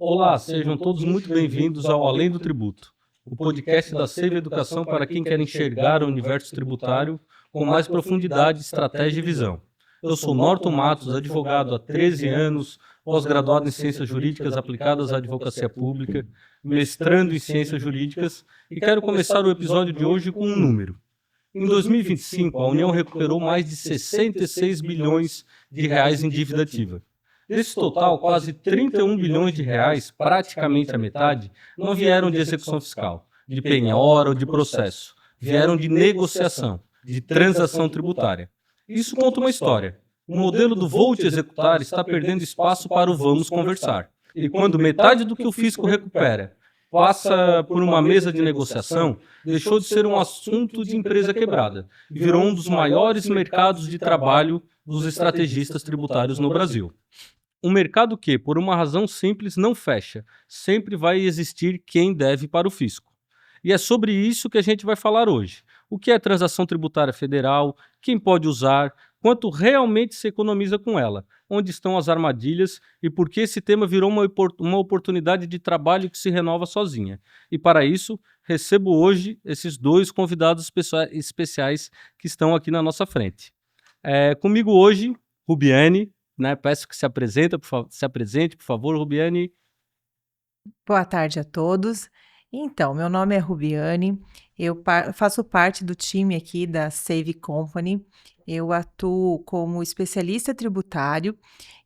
Olá, sejam todos muito bem-vindos ao Além do Tributo, o podcast da Save Educação para quem quer enxergar o universo tributário com mais profundidade, estratégia e visão. Eu sou Norton Matos, advogado há 13 anos, pós-graduado em Ciências Jurídicas aplicadas à Advocacia Pública, mestrando em Ciências Jurídicas e quero começar o episódio de hoje com um número. Em 2025, a União recuperou mais de 66 bilhões de reais em dívida ativa. Desse total, quase 31 bilhões de reais, praticamente a metade, não vieram de execução fiscal, de penhora ou de processo. Vieram de negociação, de transação tributária. Isso conta uma história. O modelo do vou te executar está perdendo espaço para o vamos conversar. E quando metade do que o fisco recupera passa por uma mesa de negociação, deixou de ser um assunto de empresa quebrada e virou um dos maiores mercados de trabalho dos estrategistas tributários no Brasil. Um mercado que, por uma razão simples, não fecha. Sempre vai existir quem deve para o fisco. E é sobre isso que a gente vai falar hoje. O que é transação tributária federal, quem pode usar, quanto realmente se economiza com ela, onde estão as armadilhas e por que esse tema virou uma oportunidade de trabalho que se renova sozinha. E para isso, recebo hoje esses dois convidados especiais que estão aqui na nossa frente. Comigo hoje, Rubiane, né? Peço que se apresente, por favor, Rubiane. Boa tarde a todos. Então, meu nome é Rubiane, eu faço parte do time aqui da Save Company, eu atuo como especialista tributário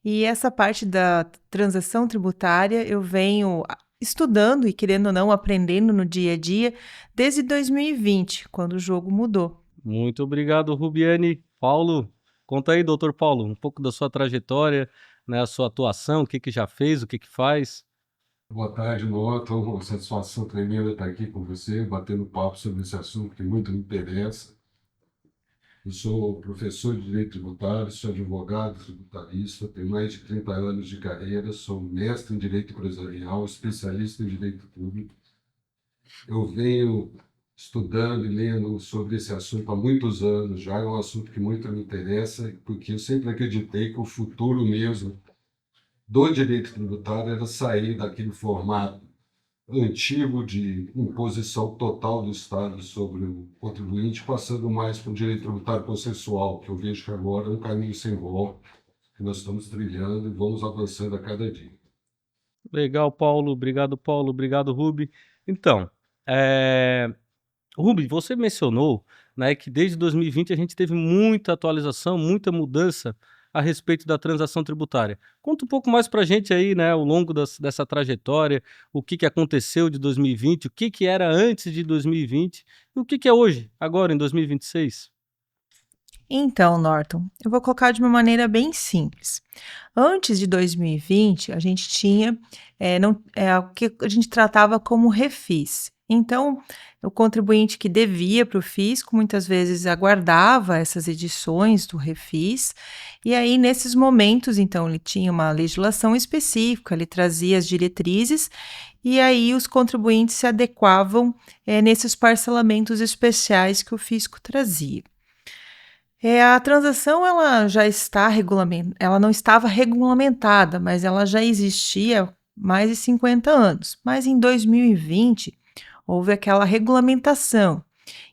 e essa parte da transação tributária eu venho estudando e, querendo ou não, aprendendo no dia a dia desde 2020, quando o jogo mudou. Muito obrigado, Rubiane. Paulo, conta aí, doutor Paulo, um pouco da sua trajetória, né, a sua atuação, o que já fez, o que faz. Boa tarde, Norton. Uma satisfação tremenda estar aqui com você, batendo papo sobre esse assunto que muito me interessa. Eu sou professor de Direito Tributário, sou advogado tributarista, tenho mais de 30 anos de carreira, sou mestre em Direito Empresarial, especialista em Direito Público. Eu venho estudando e lendo sobre esse assunto há muitos anos, já é um assunto que muito me interessa, porque eu sempre acreditei que o futuro mesmo do direito tributário era sair daquele formato antigo de imposição total do Estado sobre o contribuinte, passando mais para o direito tributário processual, que eu vejo que agora é um caminho sem volta, que nós estamos trilhando e vamos avançando a cada dia. Legal, Paulo. Obrigado, Rubi. Então, Rubi, você mencionou, né, que desde 2020 a gente teve muita atualização, muita mudança a respeito da transação tributária. Conta um pouco mais para a gente aí, né, ao longo dessa trajetória, o que aconteceu de 2020, o que era antes de 2020 e o que é hoje, agora em 2026. Então, Norton, eu vou colocar de uma maneira bem simples. Antes de 2020, a gente tinha o que a gente tratava como refis. Então, o contribuinte que devia para o fisco muitas vezes aguardava essas edições do refis, e aí, nesses momentos, então, ele tinha uma legislação específica, ele trazia as diretrizes, e aí os contribuintes se adequavam nesses parcelamentos especiais que o fisco trazia. A transação ela já está ela não estava regulamentada, mas ela já existia há mais de 50 anos. Mas em 2020 houve aquela regulamentação.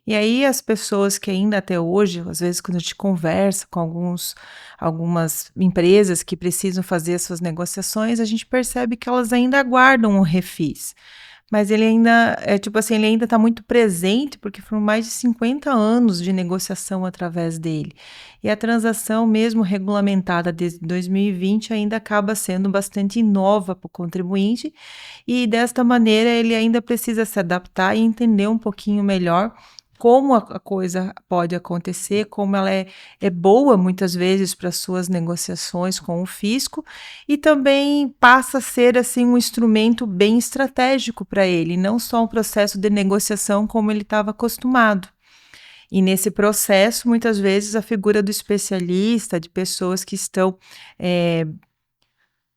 E aí as pessoas que ainda até hoje, às vezes quando a gente conversa com algumas empresas que precisam fazer as suas negociações, a gente percebe que elas ainda aguardam o refis. Mas ele ainda, ele ainda está muito presente, porque foram mais de 50 anos de negociação através dele. E a transação, mesmo regulamentada desde 2020, ainda acaba sendo bastante nova para o contribuinte, e desta maneira ele ainda precisa se adaptar e entender um pouquinho melhor como a coisa pode acontecer, como ela é boa muitas vezes para suas negociações com o fisco, e também passa a ser assim um instrumento bem estratégico para ele, não só um processo de negociação como ele estava acostumado. E nesse processo, muitas vezes, a figura do especialista, de pessoas que estão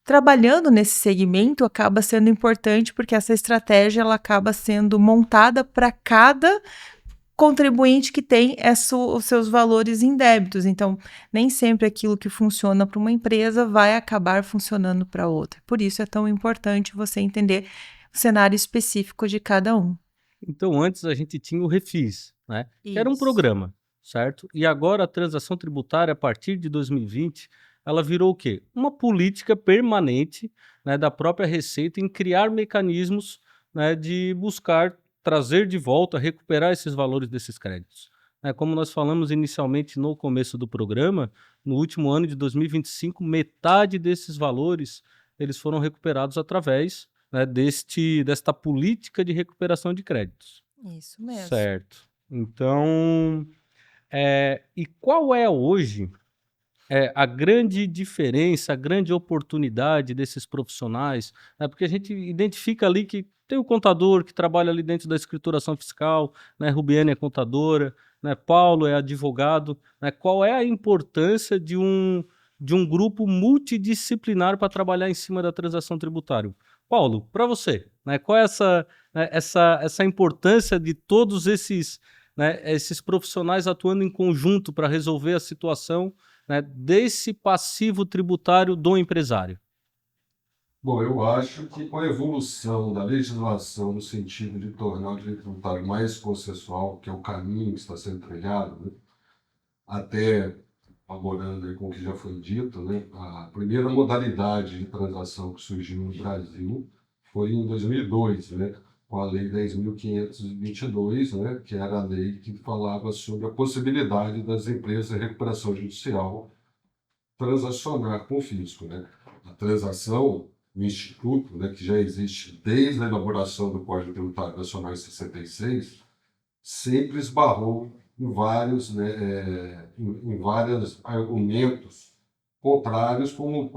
trabalhando nesse segmento, acaba sendo importante, porque essa estratégia ela acaba sendo montada para cada contribuinte que tem os seus valores em débitos. Então, nem sempre aquilo que funciona para uma empresa vai acabar funcionando para outra. Por isso é tão importante você entender o cenário específico de cada um. Então, antes a gente tinha o Refis, né? Que era um Isso. programa, certo? E agora a transação tributária, a partir de 2020, ela virou o quê? Uma política permanente, né, da própria Receita em criar mecanismos, né, de buscar trazer de volta, recuperar esses valores desses créditos. Né, como nós falamos inicialmente no começo do programa, no último ano de 2025, metade desses valores eles foram recuperados através, né, desta política de recuperação de créditos. Isso mesmo. Certo. Então, e qual é hoje a grande diferença, a grande oportunidade desses profissionais? Né? Porque a gente identifica ali que tem o contador que trabalha ali dentro da escrituração fiscal, né? Rubiane é contadora, né? Paulo é advogado. Né? Qual é a importância de um grupo multidisciplinar para trabalhar em cima da transação tributária? Paulo, para você, né? Qual é essa importância de todos esses, né, esses profissionais atuando em conjunto para resolver a situação, né, desse passivo tributário do empresário? Bom, eu acho que com a evolução da legislação no sentido de tornar o direito tributário mais processual, que é o caminho que está sendo trilhado, né, até colaborando aí com o que já foi dito, né, a primeira modalidade de transação que surgiu no Brasil foi em 2002, né, com a Lei 10.522, né, que era a lei que falava sobre a possibilidade das empresas de recuperação judicial transacionar com o fisco. Né. A transação, o Instituto, né, que já existe desde a elaboração do Código Tributário Nacional em 66, sempre esbarrou em vários, né, em vários argumentos contrários, como,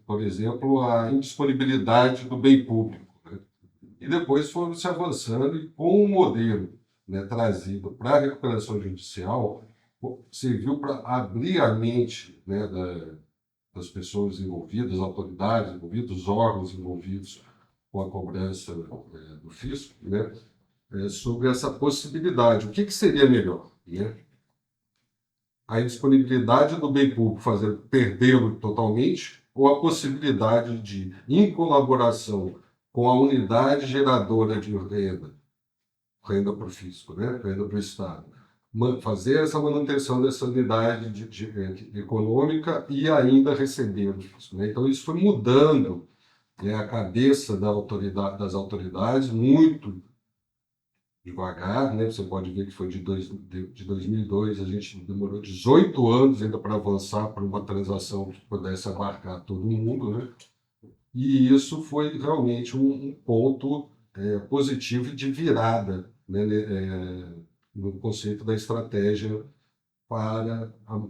por exemplo, a indisponibilidade do bem público. Né? E depois foram se avançando e com o modelo, né, trazido para a recuperação judicial, serviu para abrir a mente, né, das pessoas envolvidas, autoridades envolvidas, os órgãos envolvidos com a cobrança do fisco, né, sobre essa possibilidade. O que seria melhor? Né? A disponibilidade do bem público fazer perdê-lo totalmente ou a possibilidade de, em colaboração com a unidade geradora de renda para o fisco, né? Renda para o Estado, fazer essa manutenção dessa unidade econômica e ainda receber o fisco. Né? Então, isso foi mudando, né, a cabeça das autoridades muito devagar, né? Você pode ver que foi de 2002, a gente demorou 18 anos ainda para avançar para uma transação que pudesse abarcar todo mundo, né? E isso foi realmente um ponto positivo de virada, né, no conceito da estratégia para a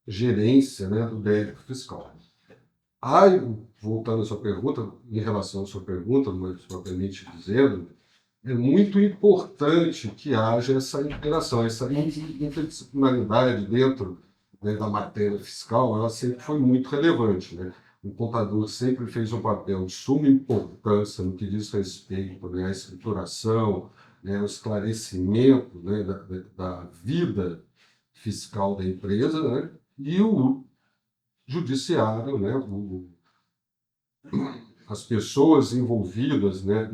gerência, né, do débito fiscal. Voltando à sua pergunta, em relação à sua pergunta, mas propriamente dizendo, é muito importante que haja essa interação, essa interdisciplinaridade dentro, né, da matéria fiscal, ela sempre foi muito relevante. Né? O contador sempre fez um papel de suma importância no que diz respeito, né, à escrituração, né, ao esclarecimento, né, da vida fiscal da empresa, né? E o judiciário, né, as pessoas envolvidas, né,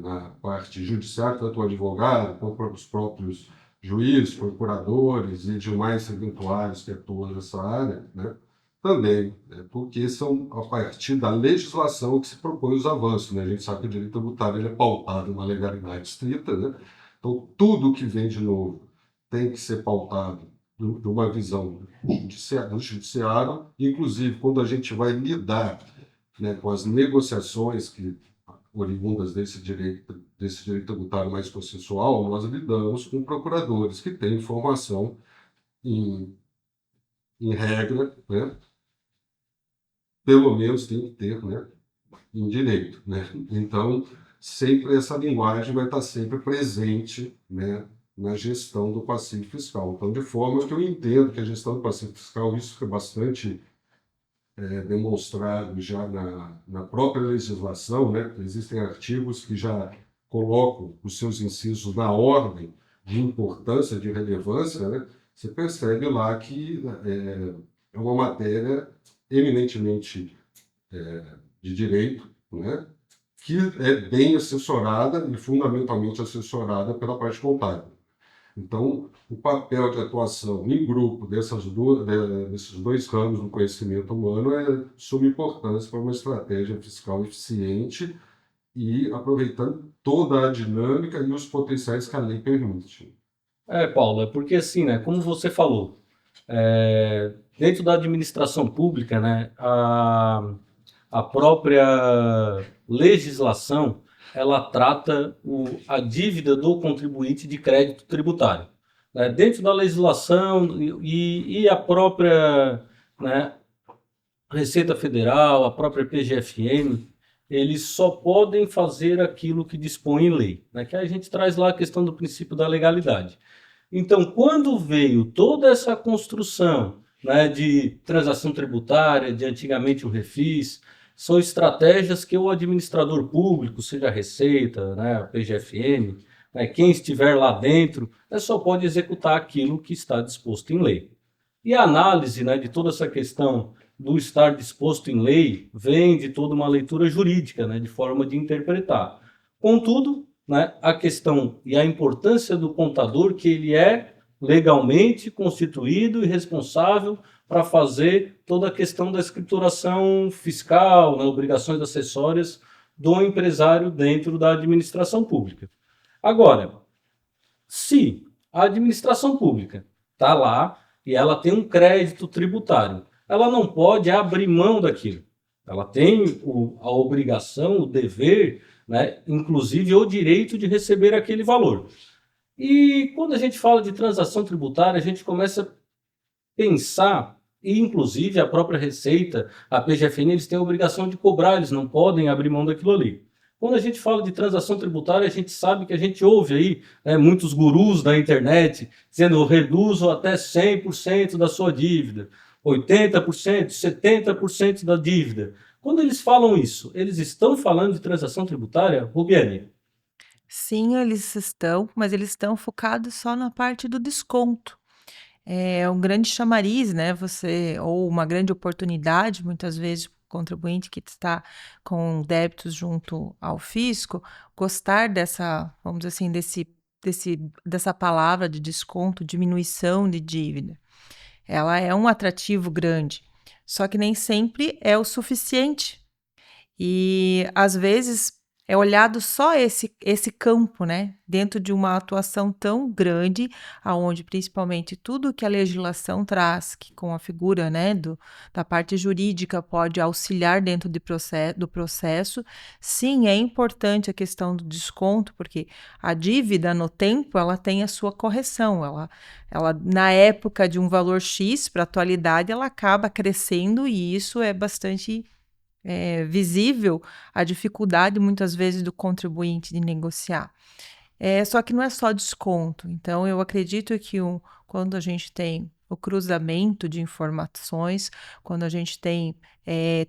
na parte judiciária, tanto o advogado quanto os próprios juízes, procuradores e demais eventuários que atuam nessa área, né, também, né, porque são a partir da legislação que se propõe os avanços. Né? A gente sabe que o direito tributário ele é pautado em uma legalidade estrita, né? Então tudo que vem de novo tem que ser pautado de uma visão do judiciário, inclusive quando a gente vai lidar, né, com as negociações oriundas desse direito tributário mais processual, nós lidamos com procuradores que têm formação em regra, né, pelo menos tem que ter, né, em direito. Né? Então, sempre essa linguagem vai estar sempre presente, né, na gestão do passivo fiscal. Então, de forma que eu entendo que a gestão do passivo fiscal, isso é bastante demonstrado já na própria legislação, né? Existem artigos que já colocam os seus incisos na ordem de importância, de relevância, né, você percebe lá que é uma matéria eminentemente de direito, né, que é bem assessorada e fundamentalmente assessorada pela parte contábil. Então, o papel de atuação em grupo desses dois ramos do conhecimento humano é de suma importância para uma estratégia fiscal eficiente e aproveitando toda a dinâmica e os potenciais que a lei permite. Paulo, é porque assim, né, como você falou, dentro da administração pública, né, a própria legislação, ela trata a dívida do contribuinte de crédito tributário. Né? Dentro da legislação e a própria, né, Receita Federal, a própria PGFN, eles só podem fazer aquilo que dispõe em lei. Né? Que a gente traz lá a questão do princípio da legalidade. Então, quando veio toda essa construção, né, de transação tributária, de antigamente o refis, são estratégias que o administrador público, seja a Receita, né, a PGFN, né, quem estiver lá dentro, só pode executar aquilo que está disposto em lei. E a análise, né, de toda essa questão do estar disposto em lei vem de toda uma leitura jurídica, né, de forma de interpretar. Contudo, né, a questão e a importância do contador, que ele é legalmente constituído e responsável para fazer toda a questão da escrituração fiscal, né, obrigações acessórias do empresário dentro da administração pública. Agora, se a administração pública está lá e ela tem um crédito tributário, ela não pode abrir mão daquilo. Ela tem a obrigação, o dever, né, inclusive o direito de receber aquele valor. E quando a gente fala de transação tributária, a gente começa a pensar, e inclusive a própria Receita, a PGFN, eles têm a obrigação de cobrar, eles não podem abrir mão daquilo ali. Quando a gente fala de transação tributária, a gente sabe que a gente ouve aí, né, muitos gurus da internet dizendo reduzo até 100% da sua dívida, 80%, 70% da dívida. Quando eles falam isso, eles estão falando de transação tributária, Rubiane? Sim, eles estão, mas eles estão focados só na parte do desconto. É um grande chamariz, né, ou uma grande oportunidade, muitas vezes, para o contribuinte que está com débitos junto ao fisco, gostar dessa, vamos dizer assim, dessa palavra de desconto, diminuição de dívida. Ela é um atrativo grande, só que nem sempre é o suficiente. E às vezes é olhado só esse campo, né? Dentro de uma atuação tão grande, aonde principalmente tudo que a legislação traz, que com a figura, né, da parte jurídica pode auxiliar dentro do processo. Sim, é importante a questão do desconto, porque a dívida no tempo ela tem a sua correção. Ela na época de um valor X para a atualidade, ela acaba crescendo e isso é bastante visível a dificuldade, muitas vezes, do contribuinte de negociar. Só que não é só desconto. Então, eu acredito que quando a gente tem o cruzamento de informações, quando a gente tem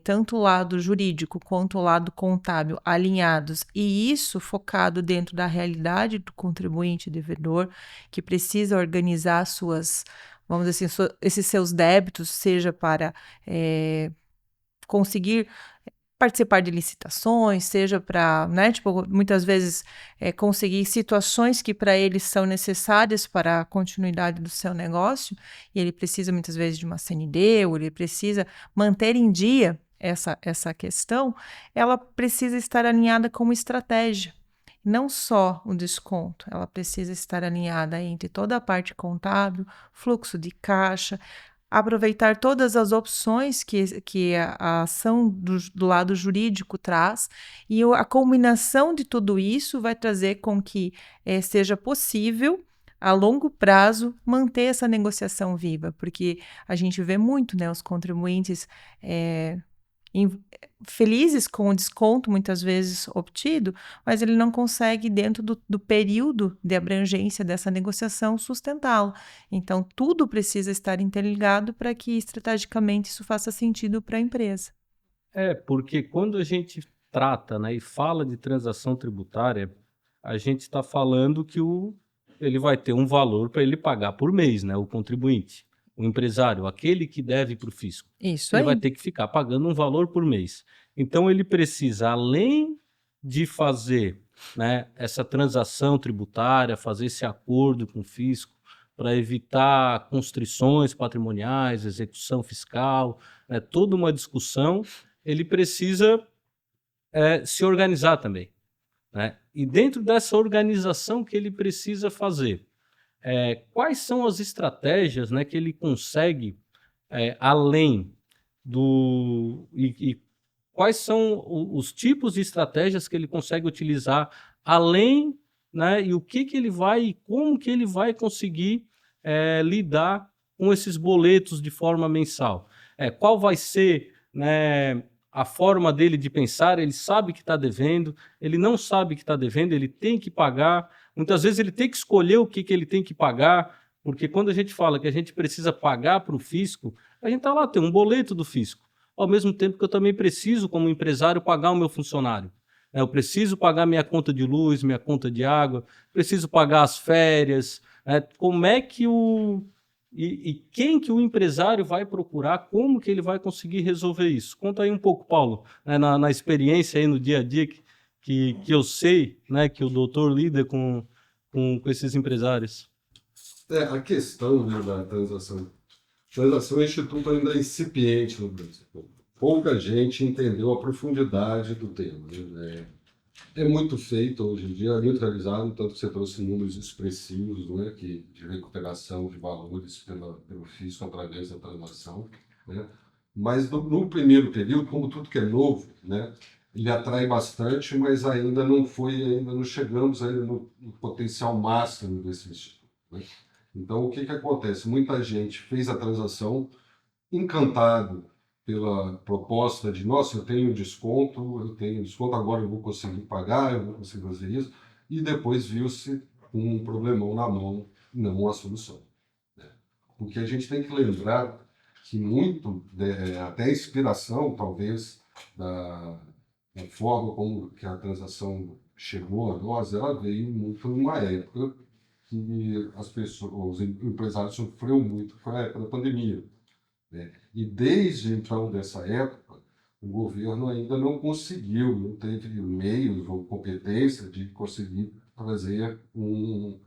tanto o lado jurídico quanto o lado contábil alinhados, e isso focado dentro da realidade do contribuinte devedor, que precisa organizar vamos dizer assim, esses seus débitos, seja para conseguir participar de licitações, seja para, né, tipo, muitas vezes conseguir situações que para ele são necessárias para a continuidade do seu negócio, e ele precisa muitas vezes de uma CND, ou ele precisa manter em dia essa questão, ela precisa estar alinhada com uma estratégia. Não só o desconto, ela precisa estar alinhada entre toda a parte contábil, fluxo de caixa, aproveitar todas as opções que a ação do lado jurídico traz, e a combinação de tudo isso vai trazer com que seja possível, a longo prazo, manter essa negociação viva, porque a gente vê muito, né, os contribuintes felizes com o desconto, muitas vezes obtido, mas ele não consegue, dentro do período de abrangência dessa negociação, sustentá-lo. Então, tudo precisa estar interligado para que, estrategicamente, isso faça sentido para a empresa. Porque quando a gente trata, né, e fala de transação tributária, a gente está falando que o ele vai ter um valor para ele pagar por mês, né? O contribuinte, o empresário, aquele que deve para o fisco. Isso Ele aí. vai ter que ficar pagando um valor por mês. Então, ele precisa, além de fazer, né, essa transação tributária, fazer esse acordo com o fisco para evitar constrições patrimoniais, execução fiscal, né, toda uma discussão, ele precisa se organizar também, né? E dentro dessa organização que ele precisa fazer, quais são as estratégias, né, que ele consegue, além do... E quais são os tipos de estratégias que ele consegue utilizar além, né, e o que ele vai, como que ele vai conseguir lidar com esses boletos de forma mensal? Qual vai ser, né, a forma dele de pensar? Ele sabe que está devendo, ele não sabe que está devendo, ele tem que pagar. Muitas vezes ele tem que escolher o que ele tem que pagar, porque quando a gente fala que a gente precisa pagar para o fisco, a gente está lá, tem um boleto do fisco, ao mesmo tempo que eu também preciso, como empresário, pagar o meu funcionário. Eu preciso pagar minha conta de luz, minha conta de água, preciso pagar as férias. Como é que e quem que o empresário vai procurar, como que ele vai conseguir resolver isso? Conta aí um pouco, Paulo, né, na experiência aí no dia a dia que eu sei, né, que o doutor lida com esses empresários. A questão, né, da transação. Transação é um instituto ainda incipiente no Brasil. Pouca gente entendeu a profundidade do tema, né? É muito feito hoje em dia, é muito realizado, tanto que você trouxe números expressivos, né, de recuperação de valores pelo fisco através da transação, né? Mas no primeiro período, como tudo que é novo, né, ele atrai bastante, mas ainda não chegamos ainda no potencial máximo desse instituto, né? Então, o que acontece? Muita gente fez a transação encantado pela proposta de, nossa, eu tenho desconto, agora eu vou conseguir pagar, eu vou conseguir fazer isso, e depois viu-se com um problemão na mão, não a solução, né? Porque a gente tem que lembrar que até a inspiração, talvez, da forma como que a transação chegou a nós, ela veio muito numa época que os empresários sofreram muito, foi a época da pandemia, né? E desde então, dessa época, o governo ainda não teve meios ou competência de conseguir trazer um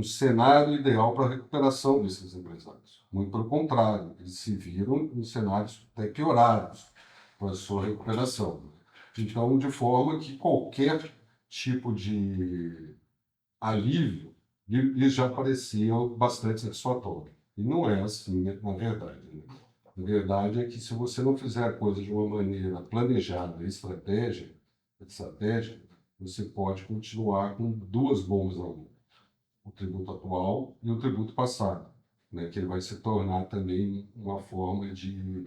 cenário ideal para a recuperação desses empresários. Muito pelo contrário, eles se viram em cenários até piorados para a sua recuperação. Então, de forma que qualquer tipo de alívio lhes já parecia bastante satisfatório. E não é assim, na verdade, né? A verdade é que se você não fizer a coisa de uma maneira planejada, estratégica, você pode continuar com duas bombas na mão: o tributo atual e o tributo passado, né? Que ele vai se tornar também uma forma de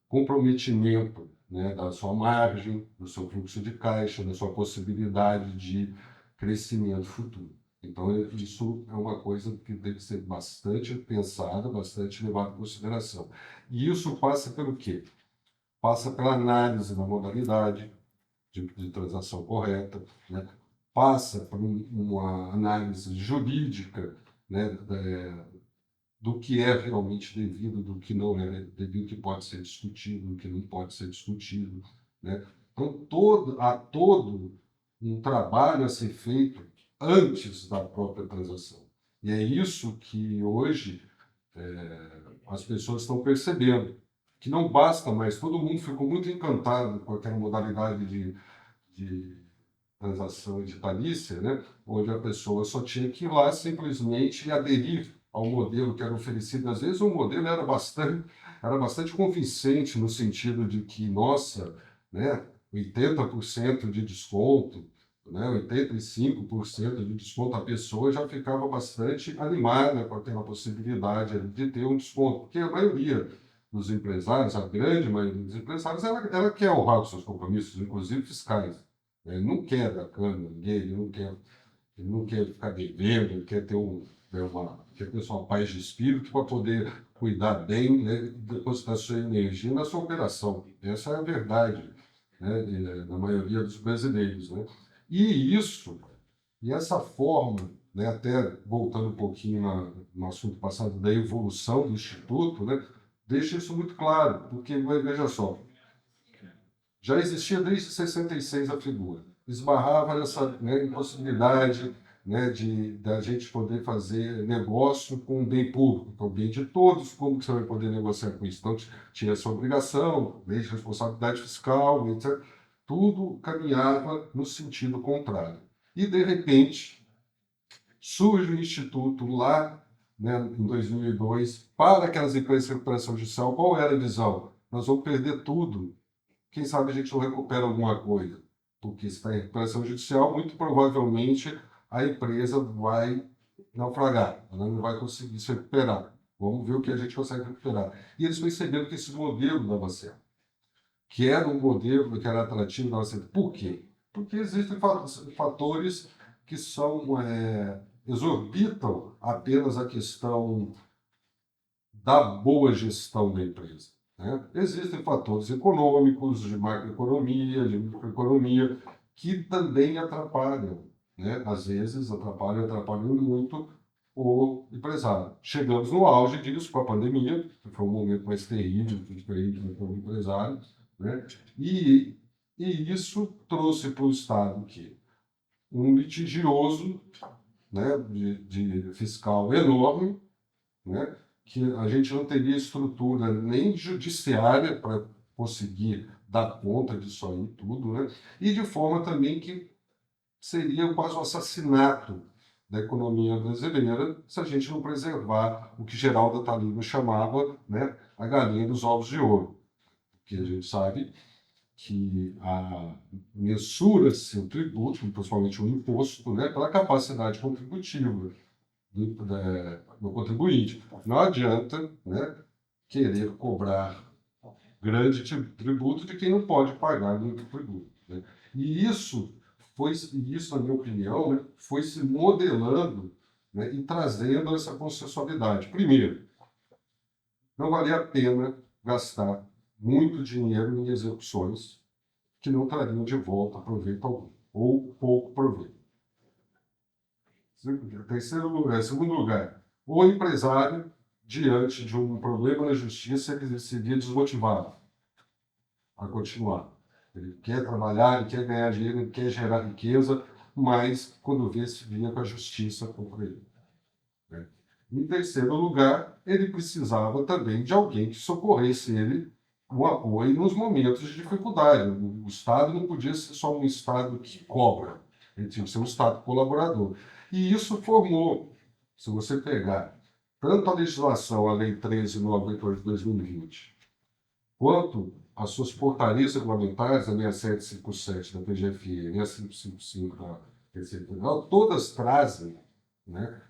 comprometimento, né, da sua margem, do seu fluxo de caixa, da sua possibilidade de crescimento futuro. Então, isso é uma coisa que deve ser bastante pensada, bastante levada em consideração. E isso passa pelo quê? Passa pela análise da modalidade de transação correta, né? Passa por uma análise jurídica, né, do que é realmente devido, do que não é devido, que pode ser discutido, do que não pode ser discutido, né? Então, há todo um trabalho a ser feito antes da própria transação. E é isso que hoje as pessoas estão percebendo, que não basta mais. Todo mundo ficou muito encantado com aquela modalidade de transação digitalícia, né, onde a pessoa só tinha que ir lá simplesmente aderir ao modelo que era oferecido. Às vezes o modelo era bastante convincente, no sentido de que, nossa, né, 80% de desconto, né, 85% de desconto, a pessoa já ficava bastante animada com aquela possibilidade de ter um desconto, porque a maioria dos empresários, a grande maioria dos empresários, ela quer honrar os seus compromissos, inclusive fiscais. Ele não quer dar cano a ninguém, ele não quer ficar devendo, ele quer ter quer ter uma paz de espírito para poder cuidar bem, né, da sua energia e da sua operação. Essa é a verdade, né, da maioria dos brasileiros, né? E essa forma né, até voltando um pouquinho no assunto passado da evolução do Instituto, né, deixa isso muito claro, porque, veja só, já existia desde 66 a figura, esbarrava nessa, né, impossibilidade, né, de a gente poder fazer negócio com o bem público, com o bem de todos, como que você vai poder negociar com isso? Então, tinha essa obrigação, lei de responsabilidade fiscal, etc. Tudo caminhava no sentido contrário. E, de repente, surge o Instituto lá, né, em 2002, para aquelas empresas de recuperação judicial. Qual era a visão? Nós vamos perder tudo. Quem sabe a gente não recupera alguma coisa. Porque se está em recuperação judicial, muito provavelmente a empresa vai naufragar, ela não vai conseguir se recuperar. Vamos ver o que a gente consegue recuperar. E eles perceberam que esse modelo dava certo, que era um modelo que era atrativo, dava certo. Por quê? Porque existem fatores que exorbitam apenas a questão da boa gestão da empresa, né? Existem fatores econômicos, de macroeconomia, de microeconomia, que também atrapalham, né? Às vezes atrapalham muito o empresário. Chegamos no auge disso com a pandemia, que foi um momento mais terrível para o empresário, né? E isso trouxe para o Estado que um litigioso, né, de fiscal enorme, né, que a gente não teria estrutura nem judiciária para conseguir dar conta disso aí tudo, né, e de forma também que seria quase um assassinato da economia brasileira se a gente não preservar o que Geraldo Talima chamava, né, a galinha dos ovos de ouro, que a gente sabe que mensura-se o tributo, principalmente o imposto, né, pela capacidade contributiva do contribuinte. Não adianta, né, querer cobrar grande tributo de quem não pode pagar muito tributo, né? E isso, na minha opinião, né, foi se modelando, né, e trazendo essa consensualidade. Primeiro, não valia a pena gastar muito dinheiro em execuções que não trariam de volta proveito algum, ou pouco proveito. Segundo lugar, o empresário, diante de um problema na justiça, ele seria desmotivado a continuar. Ele quer trabalhar, ele quer ganhar dinheiro, ele quer gerar riqueza, mas quando vê, se via com a justiça contra ele, né? Em terceiro lugar, ele precisava também de alguém que socorresse ele o apoio nos momentos de dificuldade. O Estado não podia ser só um Estado que cobra, ele tinha que ser um Estado colaborador. E isso formou, se você pegar tanto a legislação, a Lei 13.988 de 2020, quanto as suas portarias regulamentares, a 6757 da PGFE e a 555 da Receita Federal, todas trazem, né,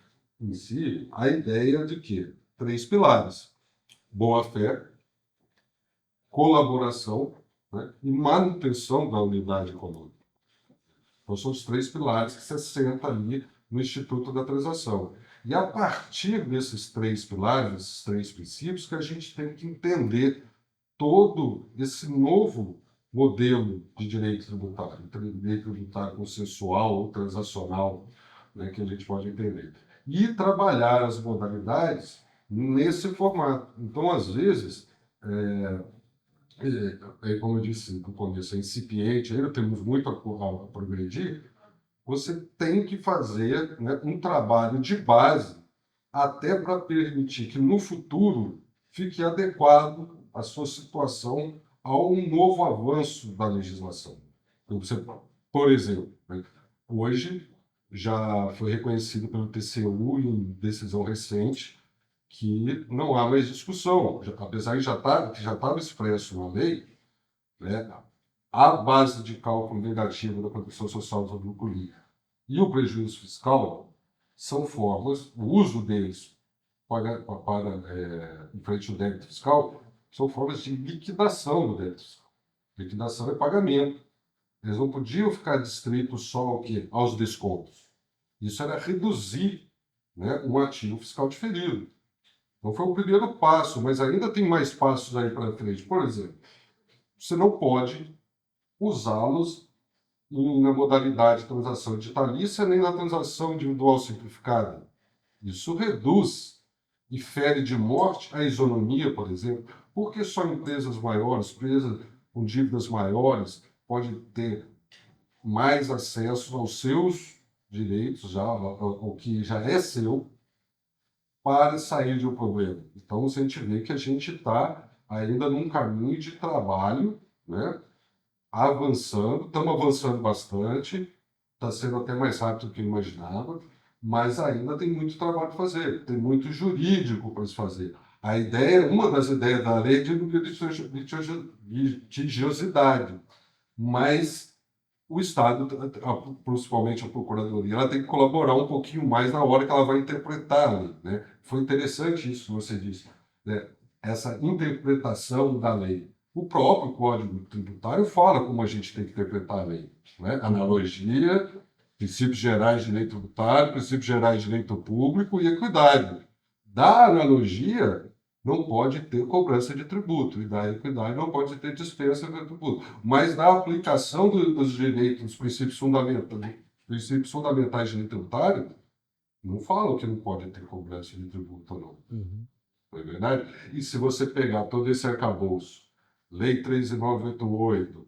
em si a ideia de que 3 pilares: boa-fé, colaboração, né, e manutenção da unidade econômica. Então, são os 3 pilares que se assentam ali no Instituto da Transação. E a partir desses 3 pilares, esses 3 princípios, que a gente tem que entender todo esse novo modelo de direito tributário consensual ou transacional, né, que a gente pode entender. E trabalhar as modalidades nesse formato. Então, às vezes, como eu disse no começo, é incipiente, ainda temos muito a progredir. Você tem que fazer, né, um trabalho de base até para permitir que no futuro fique adequado a sua situação a um novo avanço da legislação. Então, por exemplo, né, hoje já foi reconhecido pelo TCU em decisão recente que não há mais discussão, apesar de já estava expresso na lei, né, a base de cálculo negativa da proteção social do lucro livre e o prejuízo fiscal são formas, o uso deles em frente ao débito fiscal, são formas de liquidação do débito fiscal. Liquidação é pagamento. Eles não podiam ficar distritos só ao quê? Aos descontos. Isso era reduzir, né, um ativo fiscal diferido. Então foi o primeiro passo, mas ainda tem mais passos aí para frente. Por exemplo, você não pode usá-los na modalidade de transação digitalícia nem na transação individual simplificada. Isso reduz e fere de morte a isonomia, por exemplo, porque só empresas maiores, empresas com dívidas maiores, podem ter mais acesso aos seus direitos, já, ao que já é seu, para sair de um problema. Então, a gente vê que a gente está ainda num caminho de trabalho, né? Avançando, estamos avançando bastante, está sendo até mais rápido do que eu imaginava, mas ainda tem muito trabalho para fazer, tem muito jurídico para se fazer. A ideia, uma das ideias da lei é diminuir a litigiosidade, mas o Estado, principalmente a Procuradoria, ela tem que colaborar um pouquinho mais na hora que ela vai interpretar a lei, né? Foi interessante isso que você disse, né? Essa interpretação da lei. O próprio Código Tributário fala como a gente tem que interpretar a lei, né? Analogia, princípios gerais de direito tributário, princípios gerais de direito público e equidade. Da analogia, não pode ter cobrança de tributo, e da equidade não pode ter dispensa de tributo. Mas na aplicação dos direitos, dos princípios fundamentais de direito tributário, não falam que não pode ter cobrança de tributo ou não. Não é verdade? E se você pegar todo esse arcabouço, Lei 13.988,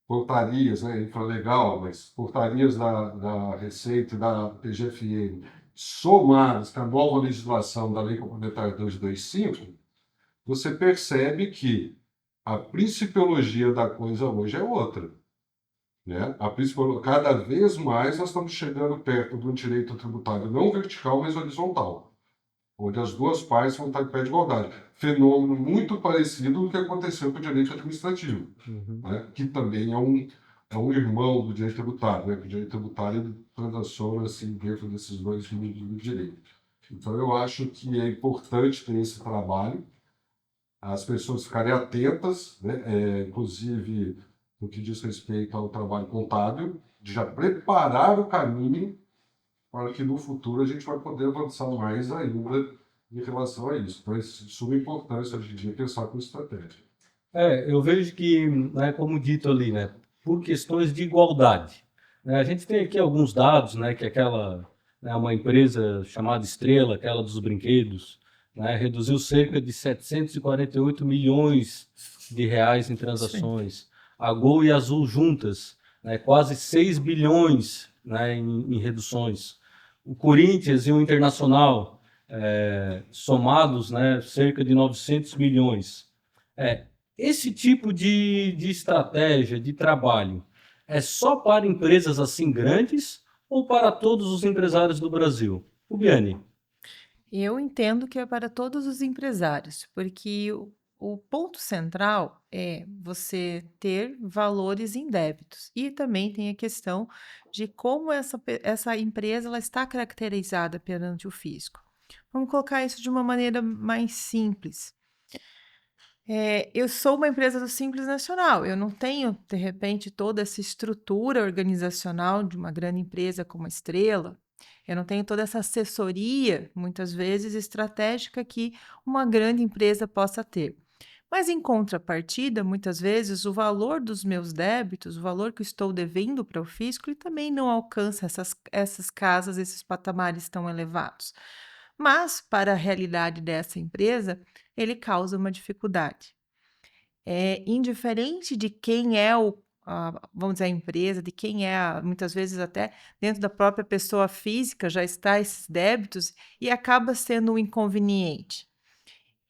portarias, né, infralegal, mas portarias da Receita e da PGFN, somadas com a nova legislação da Lei Complementar 225, você percebe que a principiologia da coisa hoje é outra. Né? Cada vez mais nós estamos chegando perto de um direito tributário não vertical, mas horizontal, onde as duas partes vão estar em pé de igualdade. Fenômeno muito parecido com o que aconteceu com o direito administrativo, né? Que também é um irmão do direito tributário, né? Que o direito tributário transaciona assim, dentro desses dois níveis de direito. Então, eu acho que é importante ter esse trabalho, as pessoas ficarem atentas, né? Inclusive no que diz respeito ao trabalho contábil, de já preparar o caminho para que no futuro a gente vai poder avançar mais ainda em relação a isso. Então, é de suma importância hoje em dia pensar com estratégia. Eu vejo que, né, como dito ali, né, por questões de igualdade, né, a gente tem aqui alguns dados, né, que aquela, né, uma empresa chamada Estrela, aquela dos brinquedos, né, reduziu cerca de 748 milhões de reais em transações. A Gol e a Azul juntas, né, quase 6 bilhões, né, em reduções. O Corinthians e o Internacional, somados, né, cerca de 900 milhões. Esse tipo de estratégia, de trabalho, é só para empresas assim grandes ou para todos os empresários do Brasil? Ubiane. Eu entendo que é para todos os empresários, porque o ponto central é você ter valores em débitos. E também tem a questão de como essa empresa ela está caracterizada perante o fisco. Vamos colocar isso de uma maneira mais simples. Eu sou uma empresa do Simples Nacional, eu não tenho, de repente, toda essa estrutura organizacional de uma grande empresa como a Estrela, eu não tenho toda essa assessoria, muitas vezes, estratégica que uma grande empresa possa ter. Mas, em contrapartida, muitas vezes, o valor dos meus débitos, o valor que eu estou devendo para o fisco, ele também não alcança essas casas, esses patamares tão elevados. Mas, para a realidade dessa empresa, ele causa uma dificuldade. Indiferente de quem é vamos dizer, a empresa, de quem muitas vezes até dentro da própria pessoa física já está esses débitos e acaba sendo um inconveniente.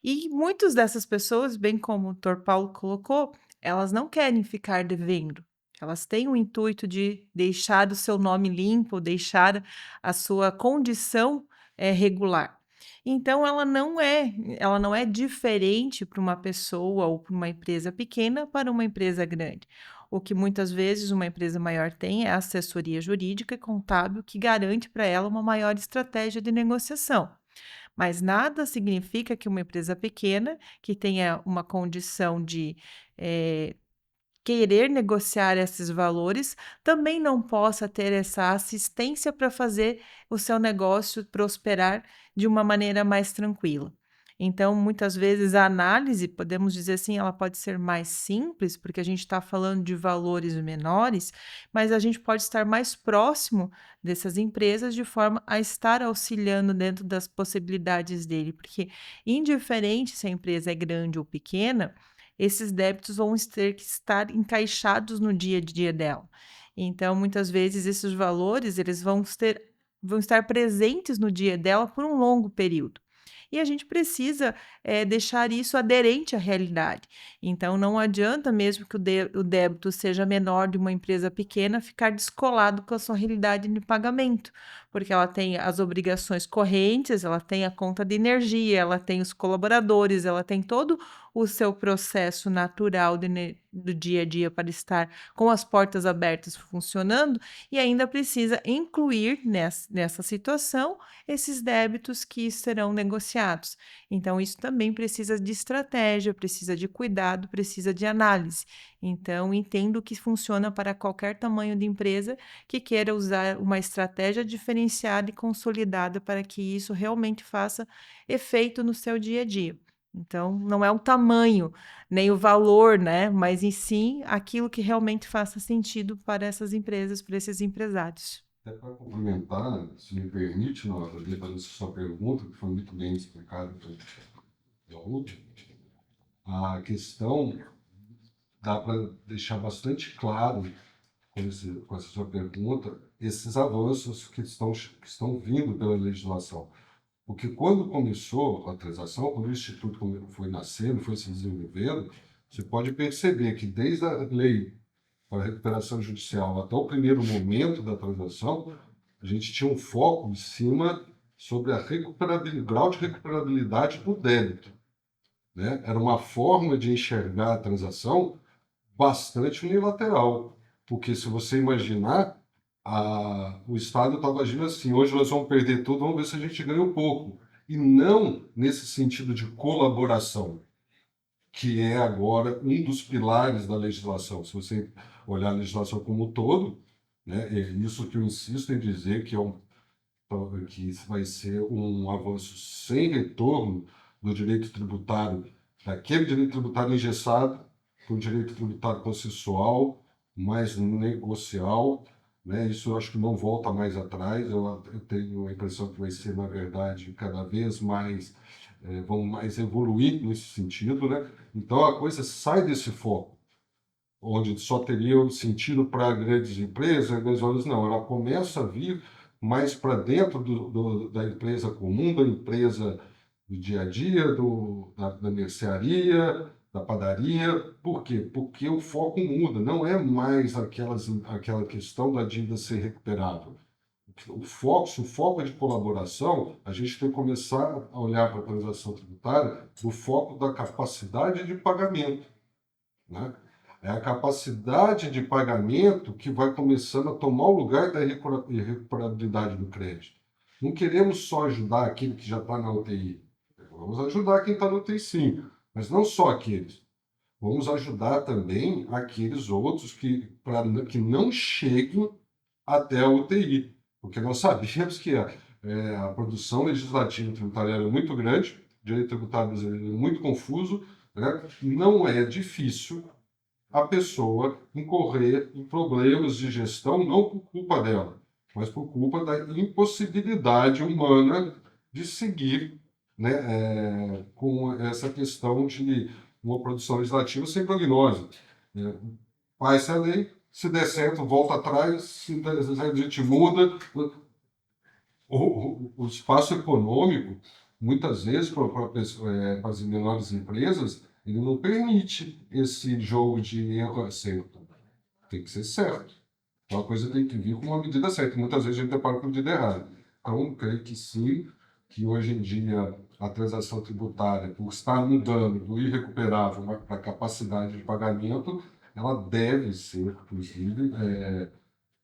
E muitas dessas pessoas, bem como o Dr. Paulo colocou, elas não querem ficar devendo. Elas têm o intuito de deixar o seu nome limpo, deixar a sua condição regular. Então, ela não é diferente para uma pessoa ou para uma empresa pequena para uma empresa grande. O que muitas vezes uma empresa maior tem é a assessoria jurídica e contábil que garante para ela uma maior estratégia de negociação. Mas nada significa que uma empresa pequena, que tenha uma condição de querer negociar esses valores, também não possa ter essa assistência para fazer o seu negócio prosperar de uma maneira mais tranquila. Então, muitas vezes a análise, podemos dizer assim, ela pode ser mais simples, porque a gente está falando de valores menores, mas a gente pode estar mais próximo dessas empresas de forma a estar auxiliando dentro das possibilidades dele, porque indiferente se a empresa é grande ou pequena, esses débitos vão ter que estar encaixados no dia a dia dela. Então, muitas vezes esses valores, eles vão estar presentes no dia dela por um longo período. E a gente precisa deixar isso aderente à realidade. Então, não adianta, mesmo que o débito seja menor de uma empresa pequena, ficar descolado com a sua realidade de pagamento, porque ela tem as obrigações correntes, ela tem a conta de energia, ela tem os colaboradores, ela tem todo o seu processo natural do dia a dia para estar com as portas abertas funcionando, e ainda precisa incluir nessa situação esses débitos que serão negociados. Então, isso também precisa de estratégia, precisa de cuidado, precisa de análise. Então, entendo que funciona para qualquer tamanho de empresa que queira usar uma estratégia diferenciada e consolidada para que isso realmente faça efeito no seu dia a dia. Então, não é o tamanho, nem o valor, né? Mas em si, aquilo que realmente faça sentido para essas empresas, para esses empresários. Até para complementar, se me permite, Nora, depois dessa sua pergunta, que foi muito bem explicada pelo Ruth, a questão dá para deixar bastante claro com essa sua pergunta esses avanços que estão vindo pela legislação. Porque quando começou a transação, quando o Instituto foi nascendo, foi se desenvolvendo, você pode perceber que desde a lei para a recuperação judicial até o primeiro momento da transação, a gente tinha um foco em cima sobre o grau de recuperabilidade do débito, né? Era uma forma de enxergar a transação bastante unilateral, porque se você imaginar, o Estado estava agindo assim: hoje nós vamos perder tudo, vamos ver se a gente ganha um pouco. E não nesse sentido de colaboração, que é agora um dos pilares da legislação. Se você olhar a legislação como um todo, né, é isso que eu insisto em dizer que vai ser um avanço sem retorno do direito tributário, daquele direito tributário engessado para um direito tributário processual, mais negocial, né? Isso eu acho que não volta mais atrás. Eu tenho a impressão que vai ser, na verdade, cada vez mais, vão mais evoluir nesse sentido, né? Então a coisa sai desse foco, onde só teria um sentido para grandes empresas, grandes valores, não, ela começa a vir mais para dentro da empresa comum, da empresa do dia a dia, da mercearia, da padaria. Por quê? Porque o foco muda, não é mais aquela questão da dívida ser recuperável. Se o foco é de colaboração, a gente tem que começar a olhar para a transação tributária do foco da capacidade de pagamento, né? É a capacidade de pagamento que vai começando a tomar o lugar da irrecuperabilidade do crédito. Não queremos só ajudar aquele que já está na UTI. Vamos ajudar quem está na UTI, sim, mas não só aqueles. Vamos ajudar também aqueles outros que não cheguem até a UTI. Porque nós sabemos que a produção legislativa tributária é muito grande, o direito tributário brasileiro é muito confuso, né? Não é difícil a pessoa incorrer em problemas de gestão, não por culpa dela, mas por culpa da impossibilidade humana de seguir, né, com essa questão de uma produção legislativa sem prognose. Faz a lei, se der certo, volta atrás, se der certo, a gente muda. O espaço econômico, muitas vezes, para as menores empresas, ele não permite esse jogo de erro acerto. Tem que ser certo. Então a coisa tem que vir com uma medida certa. Muitas vezes a gente depara com a medida errada. Então, creio que sim, que hoje em dia a transação tributária, por estar mudando do irrecuperável para a capacidade de pagamento, ela deve ser, inclusive,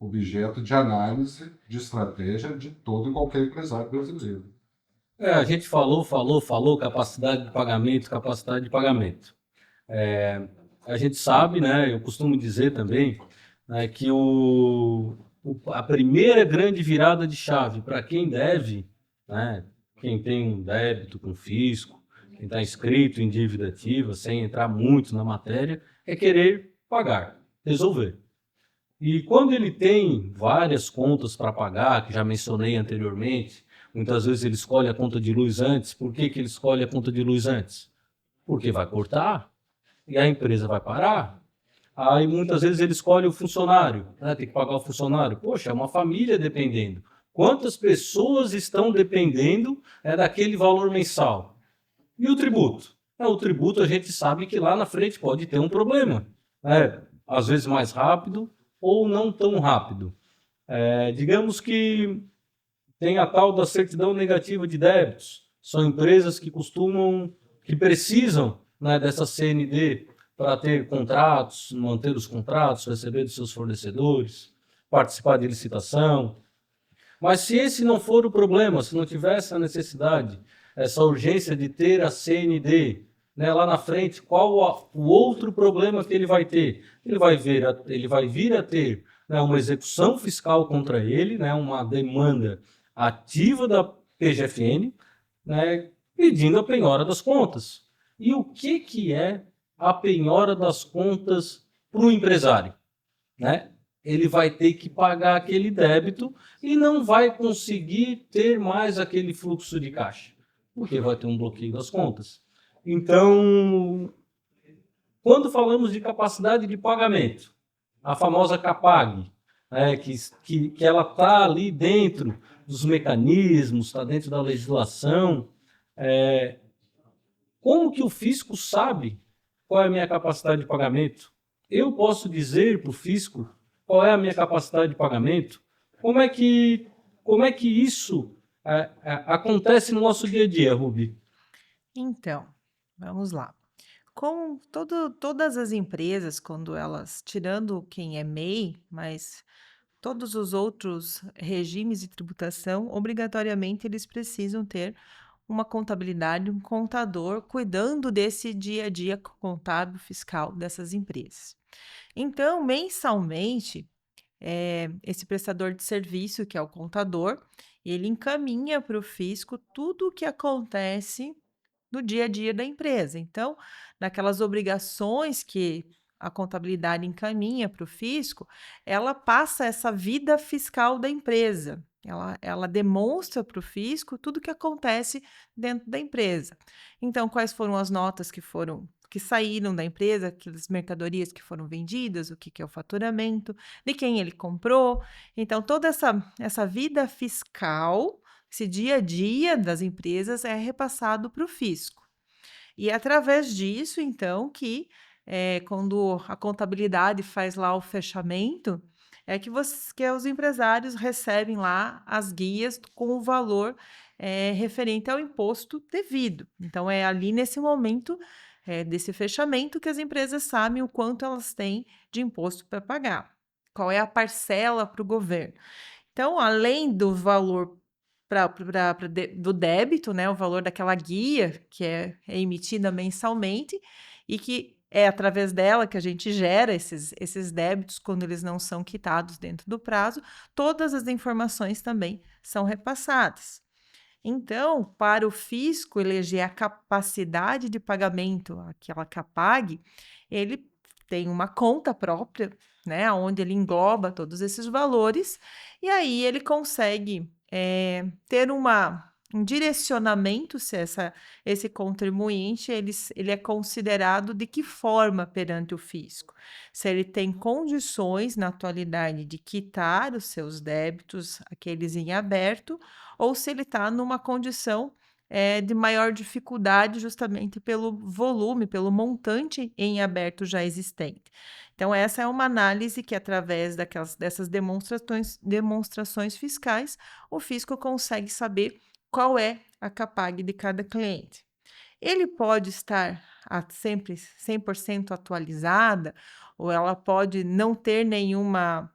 objeto de análise, de estratégia de todo e qualquer empresário brasileiro. A gente falou, capacidade de pagamento, capacidade de pagamento. A gente sabe, né, eu costumo dizer também, né, que a primeira grande virada de chave para quem deve, né, quem tem um débito com fisco, quem está inscrito em dívida ativa, sem entrar muito na matéria, é querer pagar, resolver. E quando ele tem várias contas para pagar, que já mencionei anteriormente, muitas vezes ele escolhe a conta de luz antes. Por que ele escolhe a conta de luz antes? Porque vai cortar e a empresa vai parar. Aí muitas vezes ele escolhe o funcionário, né? Tem que pagar o funcionário. Poxa, é uma família dependendo. Quantas pessoas estão dependendo daquele valor mensal? E o tributo? O tributo a gente sabe que lá na frente pode ter um problema. Às vezes mais rápido ou não tão rápido. Digamos que tem a tal da certidão negativa de débitos. São empresas que precisam, né, dessa CND para ter contratos, manter os contratos, receber dos seus fornecedores, participar de licitação. Mas se esse não for o problema, se não tiver essa necessidade, essa urgência de ter a CND, né, lá na frente, qual o outro problema que ele vai ter? Ele vai vir a ter, né, uma execução fiscal contra ele, né, uma demanda ativa da PGFN, né, pedindo a penhora das contas. E o que é a penhora das contas para o empresário? Né? Ele vai ter que pagar aquele débito e não vai conseguir ter mais aquele fluxo de caixa, porque vai ter um bloqueio das contas. Então, quando falamos de capacidade de pagamento, a famosa CAPAG, que ela está ali dentro dos mecanismos, está dentro da legislação, como que o fisco sabe qual é a minha capacidade de pagamento? Eu posso dizer para o fisco qual é a minha capacidade de pagamento? Como é que isso acontece no nosso dia a dia, Rubi? Então, vamos lá. Com todas as empresas, quando elas, tirando quem é MEI, mas todos os outros regimes de tributação, obrigatoriamente eles precisam ter uma contabilidade, um contador cuidando desse dia a dia contábil fiscal dessas empresas. Então, mensalmente, esse prestador de serviço, que é o contador, ele encaminha para o fisco tudo o que acontece no dia a dia da empresa. Então, naquelas obrigações que a contabilidade encaminha para o fisco, ela passa essa vida fiscal da empresa. Ela demonstra para o fisco tudo o que acontece dentro da empresa. Então, quais foram as notas que saíram da empresa, aquelas mercadorias que foram vendidas, o que é o faturamento, de quem ele comprou. Então, toda essa vida fiscal, esse dia a dia das empresas é repassado para o fisco. E é através disso, então, que quando a contabilidade faz lá o fechamento, que os empresários recebem lá as guias com o valor referente ao imposto devido. Então, é ali nesse momento desse fechamento que as empresas sabem o quanto elas têm de imposto para pagar, qual é a parcela para o governo. Então, além do valor do débito, né, o valor daquela guia que é emitida mensalmente e que é através dela que a gente gera esses débitos quando eles não são quitados dentro do prazo, todas as informações também são repassadas. Então, para o fisco eleger a capacidade de pagamento, aquela CAPAG, ele tem uma conta própria, né, onde ele engloba todos esses valores, e aí ele consegue ter um direcionamento se esse contribuinte ele é considerado de que forma perante o fisco. Se ele tem condições na atualidade de quitar os seus débitos, aqueles em aberto, ou se ele está numa condição de maior dificuldade justamente pelo volume, pelo montante em aberto já existente. Então, essa é uma análise que, através dessas demonstrações fiscais, o fisco consegue saber qual é a CAPAG de cada cliente. Ele pode estar sempre 100% atualizada, ou ela pode não ter nenhuma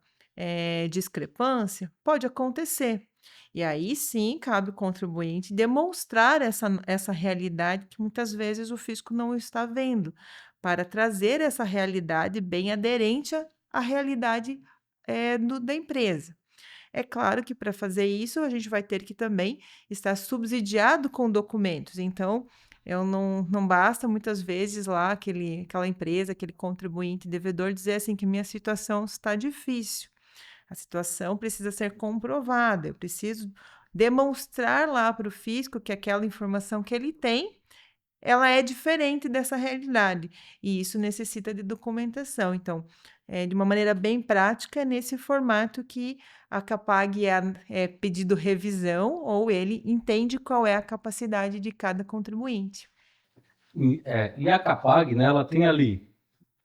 discrepância? Pode acontecer. E aí sim, cabe ao contribuinte demonstrar essa realidade que muitas vezes o fisco não está vendo, para trazer essa realidade bem aderente à realidade da empresa. É claro que para fazer isso, a gente vai ter que também estar subsidiado com documentos. Então, Eu não basta muitas vezes lá aquela empresa, aquele contribuinte devedor dizer assim que minha situação está difícil. A situação precisa ser comprovada. Eu preciso demonstrar lá para o fisco que aquela informação que ele tem, ela é diferente dessa realidade. E isso necessita de documentação. Então, de uma maneira bem prática, é nesse formato que a Capag é pedido revisão ou ele entende qual é a capacidade de cada contribuinte. E a Capag, né, ela tem ali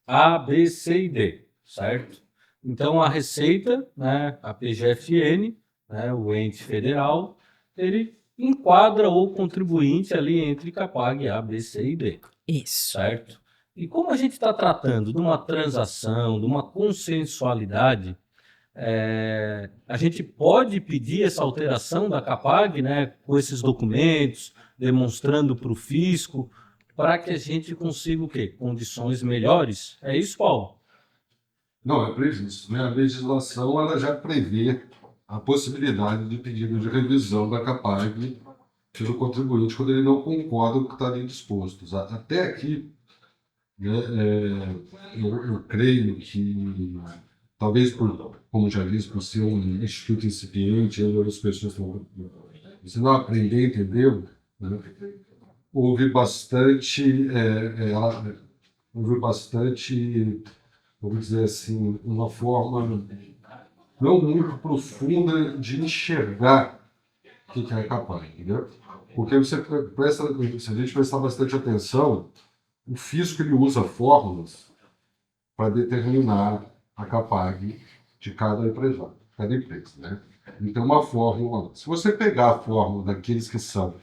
A, B, C e D, certo? Então a Receita, né, a PGFN, né, o ente federal, ele enquadra o contribuinte ali entre Capag A, B, C e D. Isso. Certo? E como a gente está tratando de uma transação, de uma consensualidade, a gente pode pedir essa alteração da Capag, né, com esses documentos, demonstrando para o fisco, para que a gente consiga o quê? Condições melhores? É isso, Paulo? Não, é previsto, né? A legislação ela já prevê a possibilidade de pedido de revisão da Capag pelo contribuinte quando ele não concorda com o que está ali disposto. Até aqui, né, eu creio que, talvez, como já disse, por ser um instituto incipiente, as pessoas estão se não aprender, entendeu? Né? Houve bastante, vamos dizer assim, uma forma não muito profunda de enxergar o que é Capag, entendeu? Porque se a gente prestar bastante atenção, o fisco ele usa fórmulas para determinar a Capag de cada empresa, né? Então, uma fórmula, se você pegar a fórmula daqueles que são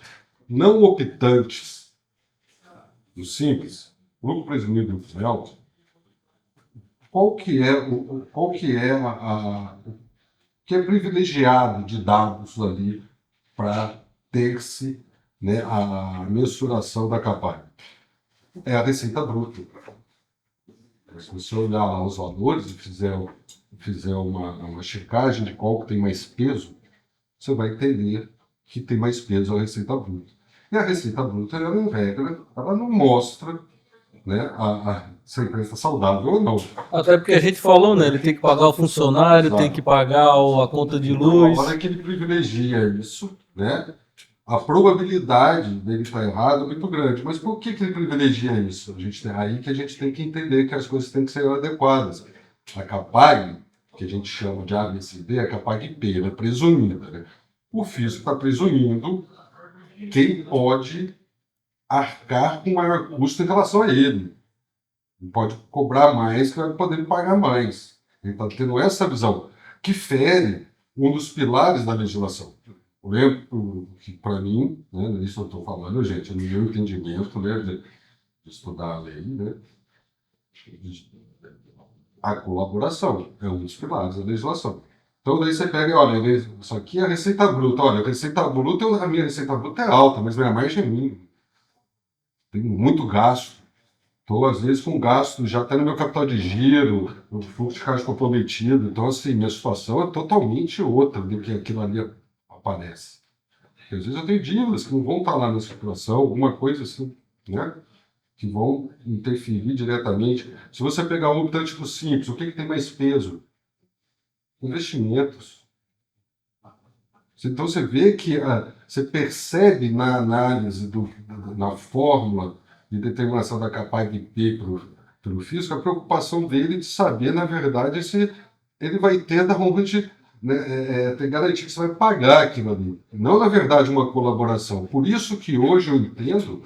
não optantes do Simples, lucro presumido do réu, qual que é privilegiado de dados ali para ter-se, né, a mensuração da Capag? É a receita bruta. Se você olhar lá os valores e fizer uma checagem de qual que tem mais peso, você vai entender que tem mais peso a receita bruta. E a receita bruta, ela, em regra, ela não mostra, né, se a empresa está saudável ou não. Até porque a gente falou, né? Ele tem que pagar o funcionário, Exato. tem que pagar a conta de Então, luz. agora que ele privilegia isso, né? A probabilidade dele estar errado é muito grande. Mas por que ele privilegia isso? Aí que a gente tem que entender que as coisas têm que ser adequadas. A Capag, que a gente chama de ABCD, é a Capag P, ela é presumida, né? O fisco está presumindo quem pode arcar com maior custo em relação a ele. Ele pode cobrar mais que vai poder pagar mais. Ele está tendo essa visão, que fere um dos pilares da legislação. Eu lembro que, para mim, né, isso eu estou falando, gente, no meu entendimento, né, de estudar a lei, né, a colaboração é um dos pilares da legislação. Então, daí você pega e olha, isso aqui é a receita bruta. Olha, a minha receita bruta é alta, mas minha margem é mínima. Tenho muito gasto. Estou, às vezes, com gasto já até no meu capital de giro, no fluxo de caixa comprometido. Então, assim, minha situação é totalmente outra do que aquilo ali aparece. Porque, às vezes eu tenho dívidas que não vão estar lá na situação, alguma coisa assim, né? Que vão interferir diretamente. Se você pegar um optante do Simples, o que tem mais peso? Investimentos. Então você vê que você percebe na análise, na fórmula de determinação da Capag P pelo fisco, a preocupação dele de saber, na verdade, se ele vai ter da onde, né, ter garantia que você vai pagar aquilo ali. Não, na verdade, uma colaboração. Por isso que hoje eu entendo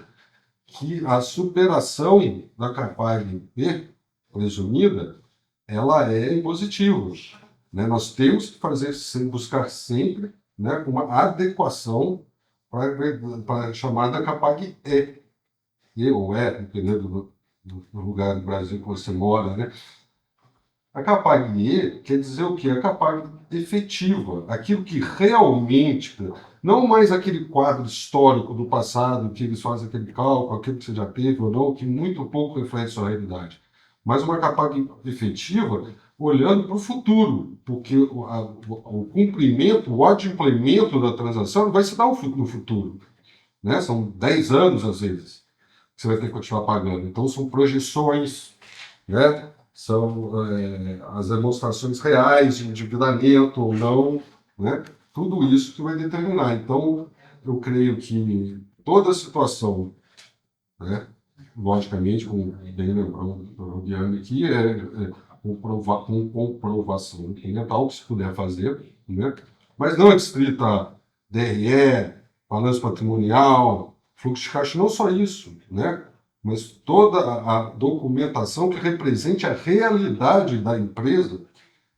que a superação da Capag P presumida, ela é impositiva. Né? Nós temos que buscar sempre, né, uma adequação para a chamada Capag E ou E, dependendo do lugar do Brasil que você mora, né? A Capag E quer dizer o quê? A Capag efetiva, aquilo que realmente, não mais aquele quadro histórico do passado, que eles fazem aquele cálculo, aquilo que você já teve ou não, que muito pouco reflete sua realidade, mas uma Capag efetiva olhando para o futuro, porque o cumprimento, o adimplemento da transação vai se dar no futuro. Né? São 10 anos, às vezes. você vai ter que continuar pagando. Então, são projeções, né? São as demonstrações reais de endividamento ou não, né? Tudo isso que vai determinar. Então, eu creio que toda a situação, né? Logicamente, como bem lembrou o Rodiano aqui, com comprovação documental, que se puder fazer, né? Mas não é distrita a DRE, balanço patrimonial, fluxo de caixa, não só isso, né? Mas toda a documentação que represente a realidade da empresa,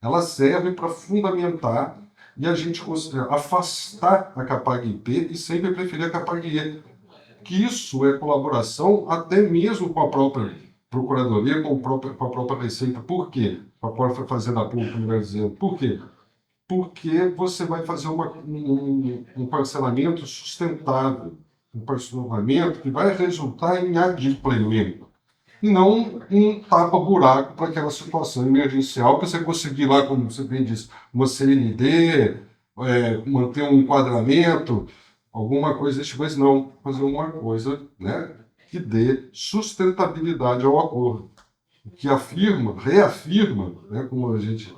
ela serve para fundamentar e a gente afastar a Capag-IP e sempre preferir a Capag-E. Que isso é colaboração até mesmo com a própria Procuradoria, com a própria Receita. Por quê? Com a própria Fazenda Pública, melhor dizendo. Por quê? Porque você vai fazer um parcelamento sustentável, um parcelamento que vai resultar em adimplemento, e não um tapa-buraco para aquela situação emergencial que você conseguir lá, como você bem disse, uma CND, manter um enquadramento, alguma coisa desse tipo, mas não fazer uma coisa, né, que dê sustentabilidade ao acordo, que reafirma, né, como a gente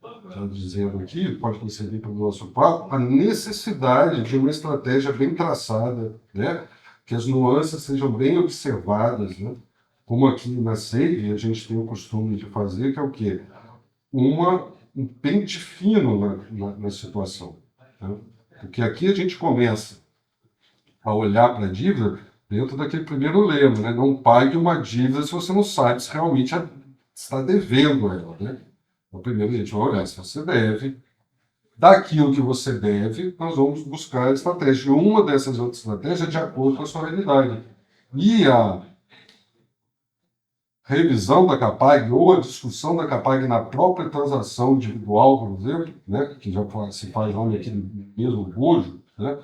está dizendo aqui, pode perceber pelo nosso papo, a necessidade de uma estratégia bem traçada, né, que as nuances sejam bem observadas, né, como aqui na SEI a gente tem o costume de fazer, que é o quê? Um pente fino na situação. Né? Porque aqui a gente começa a olhar para a dívida dentro daquele primeiro lema, né? Não pague uma dívida se você não sabe se realmente está devendo ela. Né? Então, primeiro a gente vai olhar se você deve. Daquilo que você deve, nós vamos buscar a estratégia. E uma dessas outras estratégias é de acordo com a sua realidade. E a revisão da Capag ou a discussão da Capag na própria transação individual, por exemplo, né, que já se faz lá naquele mesmo bojo, né,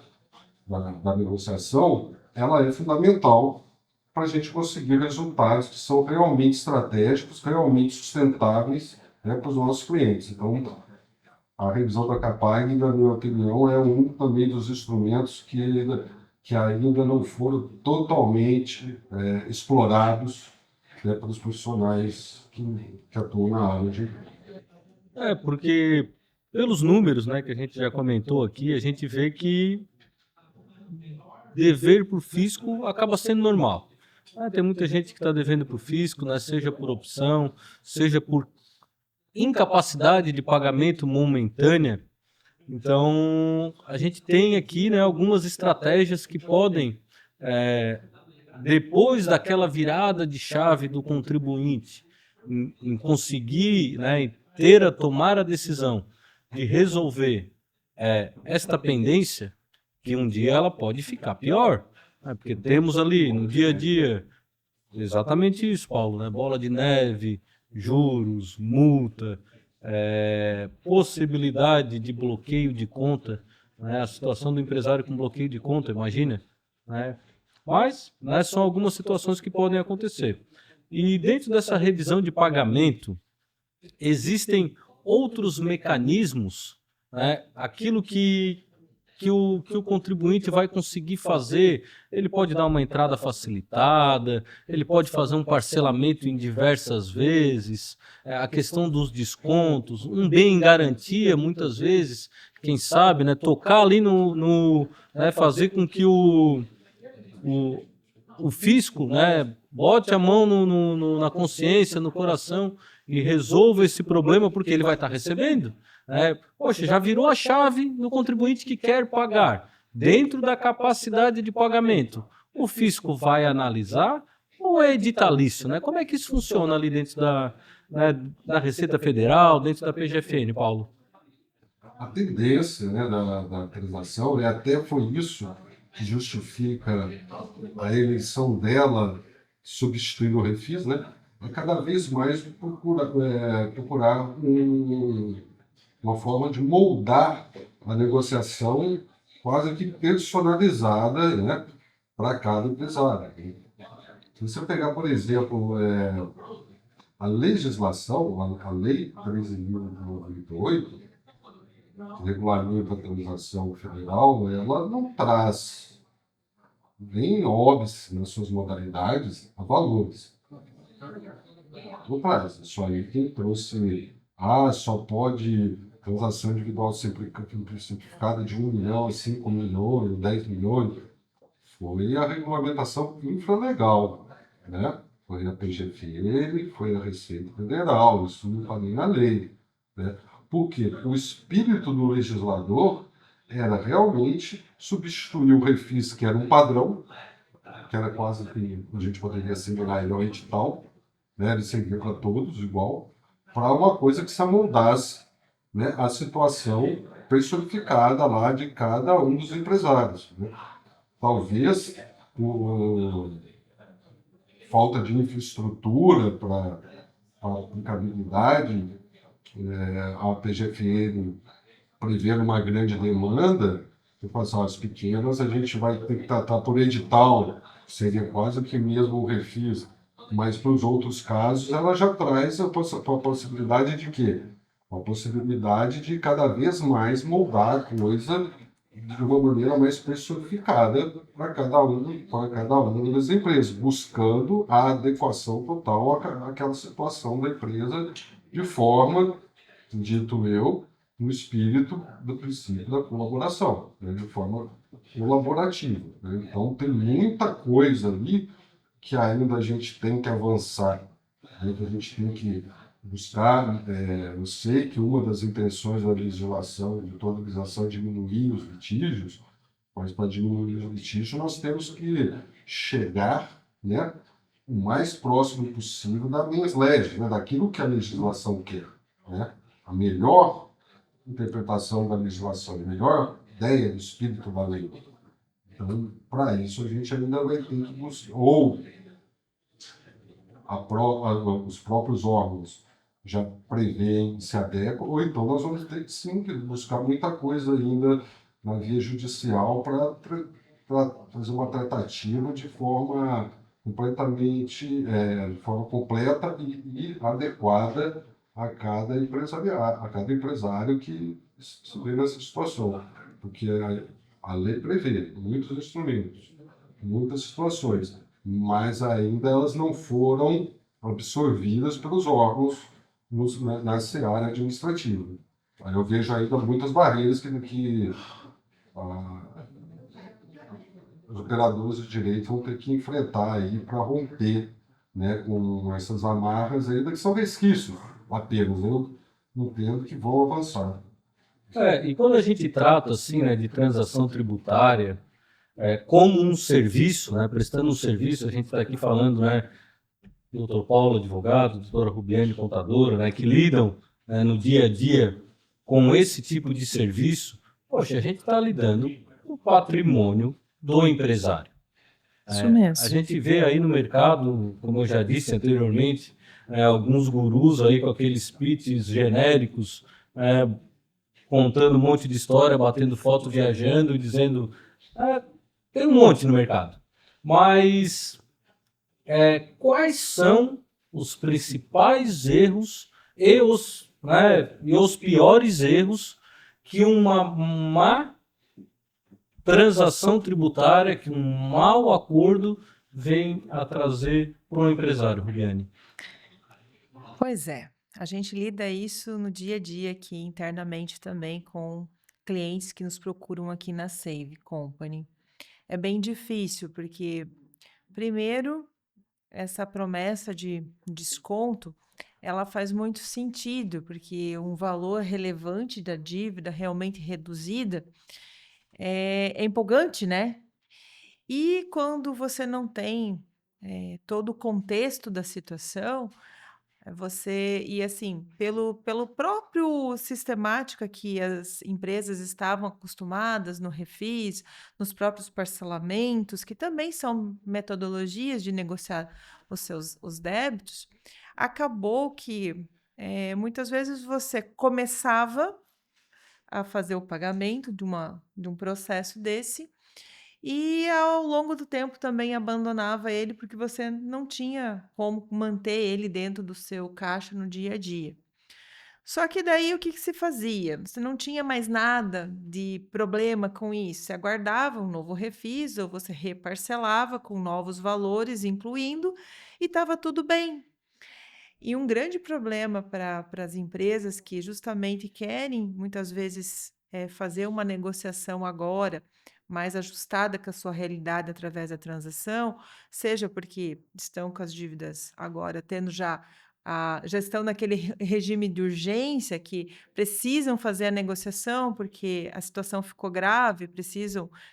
da negociação, ela é fundamental para a gente conseguir resultados que são realmente estratégicos, realmente sustentáveis, né, para os nossos clientes. Então, a revisão da Capag, na minha opinião, é um também dos instrumentos que ainda não foram totalmente explorados, né, pelos profissionais que atuam na área de... Porque pelos números, né, que a gente já comentou aqui, a gente vê que dever para o fisco acaba sendo normal. Tem muita gente que está devendo para o fisco, né, seja por opção, seja por incapacidade de pagamento momentânea. Então, a gente tem aqui, né, algumas estratégias que podem, depois daquela virada de chave do contribuinte, em conseguir, né, tomar a decisão de resolver esta pendência, que um dia ela pode ficar pior, né, porque temos ali no dia a dia exatamente isso, Paulo, né, bola de neve, juros, multa, possibilidade de bloqueio de conta, né, a situação do empresário com bloqueio de conta, imagina, né? Mas, né, são algumas situações que podem acontecer. E dentro dessa revisão de pagamento, existem outros mecanismos, né, aquilo que o contribuinte vai conseguir fazer. Ele pode dar uma entrada facilitada, ele pode fazer um parcelamento em diversas vezes, a questão dos descontos, um bem em garantia, muitas vezes, quem sabe, né, tocar ali né, fazer com que o fisco, né, bote a mão na consciência, no coração e resolva esse problema, porque ele vai estar recebendo. Poxa, já virou a chave no contribuinte que quer pagar dentro da capacidade de pagamento. O fisco vai analisar ou é editalício? Né? Como é que isso funciona ali dentro da Receita Federal, dentro da PGFN, Paulo? A tendência, né, da transação, até foi isso que justifica a eleição dela substituindo o Refis, né, é cada vez mais procurar uma forma de moldar a negociação quase que personalizada, né, para cada empresário. Se você pegar, por exemplo, a legislação, a Lei 13.098, regulamento da transação federal, ela não traz nem óbice nas suas modalidades a valores. Não faz. Isso aí quem trouxe, só pode transação individual simplificada de 1 milhão, 5 milhões, 10 milhões, foi a regulamentação infralegal, né? Foi a PGFN, foi a Receita Federal, isso não está nem na lei, né? Porque o espírito do legislador era realmente substituir o refis, que era um padrão, que era quase que a gente poderia assimilar ele ao edital, né? Ele servia para todos igual, para uma coisa que se amoldasse, né, a situação personificada lá de cada um dos empresários, né? Talvez por falta de infraestrutura para aplicabilidade, a PGFN prevendo uma grande demanda, eu falo assim, as pequenas a gente vai ter que tratar por edital, seria quase que mesmo o refis, mas para os outros casos ela já traz a possibilidade de quê? A possibilidade de cada vez mais moldar a coisa de uma maneira mais personificada para cada uma das empresas, buscando a adequação total àquela situação da empresa de forma, dito eu, no espírito do princípio da colaboração, né, de forma colaborativa, né? Então tem muita coisa ali que ainda a gente tem que avançar, né, que a gente tem que buscar. Eu sei que uma das intenções da legislação, de toda legislação, é diminuir os litígios, mas para diminuir os litígios nós temos que chegar, né, o mais próximo possível das minhas leis, né, daquilo que a legislação quer, né? A melhor interpretação da legislação, a melhor ideia do espírito da lei. Então, para isso a gente ainda vai ter que buscar, ou os próprios órgãos já prevêem, se adequam, ou então nós vamos ter que sim buscar muita coisa ainda na via judicial para fazer uma tratativa de forma completamente, de forma completa e adequada a cada empresário que se vê nessa situação. Porque a lei prevê muitos instrumentos, muitas situações, mas ainda elas não foram absorvidas pelos órgãos na seara administrativa. Aí eu vejo ainda muitas barreiras que os operadores de direito vão ter que enfrentar aí para romper, né, com essas amarras ainda que são resquícios apenas. Eu entendo que vão avançar. E quando a gente trata assim, né, de transação tributária, como um serviço, né, prestando um serviço, a gente está aqui falando, né, doutor Paulo, advogado, doutora Rubiane, contadora, né, que lidam, né, no dia a dia com esse tipo de serviço. Poxa, a gente está lidando com o patrimônio do empresário. Isso mesmo. A gente vê aí no mercado, como eu já disse anteriormente, alguns gurus aí com aqueles pitches genéricos, contando um monte de história, batendo foto, viajando e dizendo... tem um monte no mercado. Mas quais são os principais erros e os piores erros que uma má transação tributária, que um mau acordo vem a trazer para o empresário, Rubiane? Pois é, a gente lida isso no dia a dia aqui internamente também com clientes que nos procuram aqui na Save Company. É bem difícil, porque, primeiro, essa promessa de desconto, ela faz muito sentido, porque um valor relevante da dívida realmente reduzida é empolgante, né? E quando você não tem todo o contexto da situação, e assim, pelo próprio sistemática que as empresas estavam acostumadas no refis, nos próprios parcelamentos, que também são metodologias de negociar os débitos, acabou que muitas vezes você começava a fazer o pagamento de um processo desse e ao longo do tempo também abandonava ele porque você não tinha como manter ele dentro do seu caixa no dia a dia. Só que daí o que se fazia? Você não tinha mais nada de problema com isso. Você aguardava um novo refis ou você reparcelava com novos valores, incluindo, e estava tudo bem. E um grande problema para as empresas que justamente querem, muitas vezes, fazer uma negociação agora, mais ajustada com a sua realidade através da transação, seja porque estão com as dívidas agora, tendo já estão naquele regime de urgência que precisam fazer a negociação porque a situação ficou grave,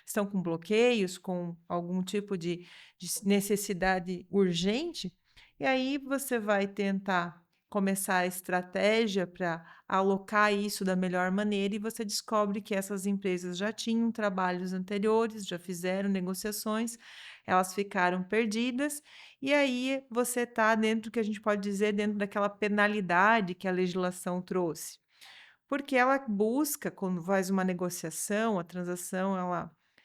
estão com bloqueios, com algum tipo de necessidade urgente. E aí você vai tentar começar a estratégia para alocar isso da melhor maneira e você descobre que essas empresas já tinham trabalhos anteriores, já fizeram negociações, elas ficaram perdidas, e aí você está dentro, que a gente pode dizer, dentro daquela penalidade que a legislação trouxe. Porque ela busca, quando faz uma negociação, a transação,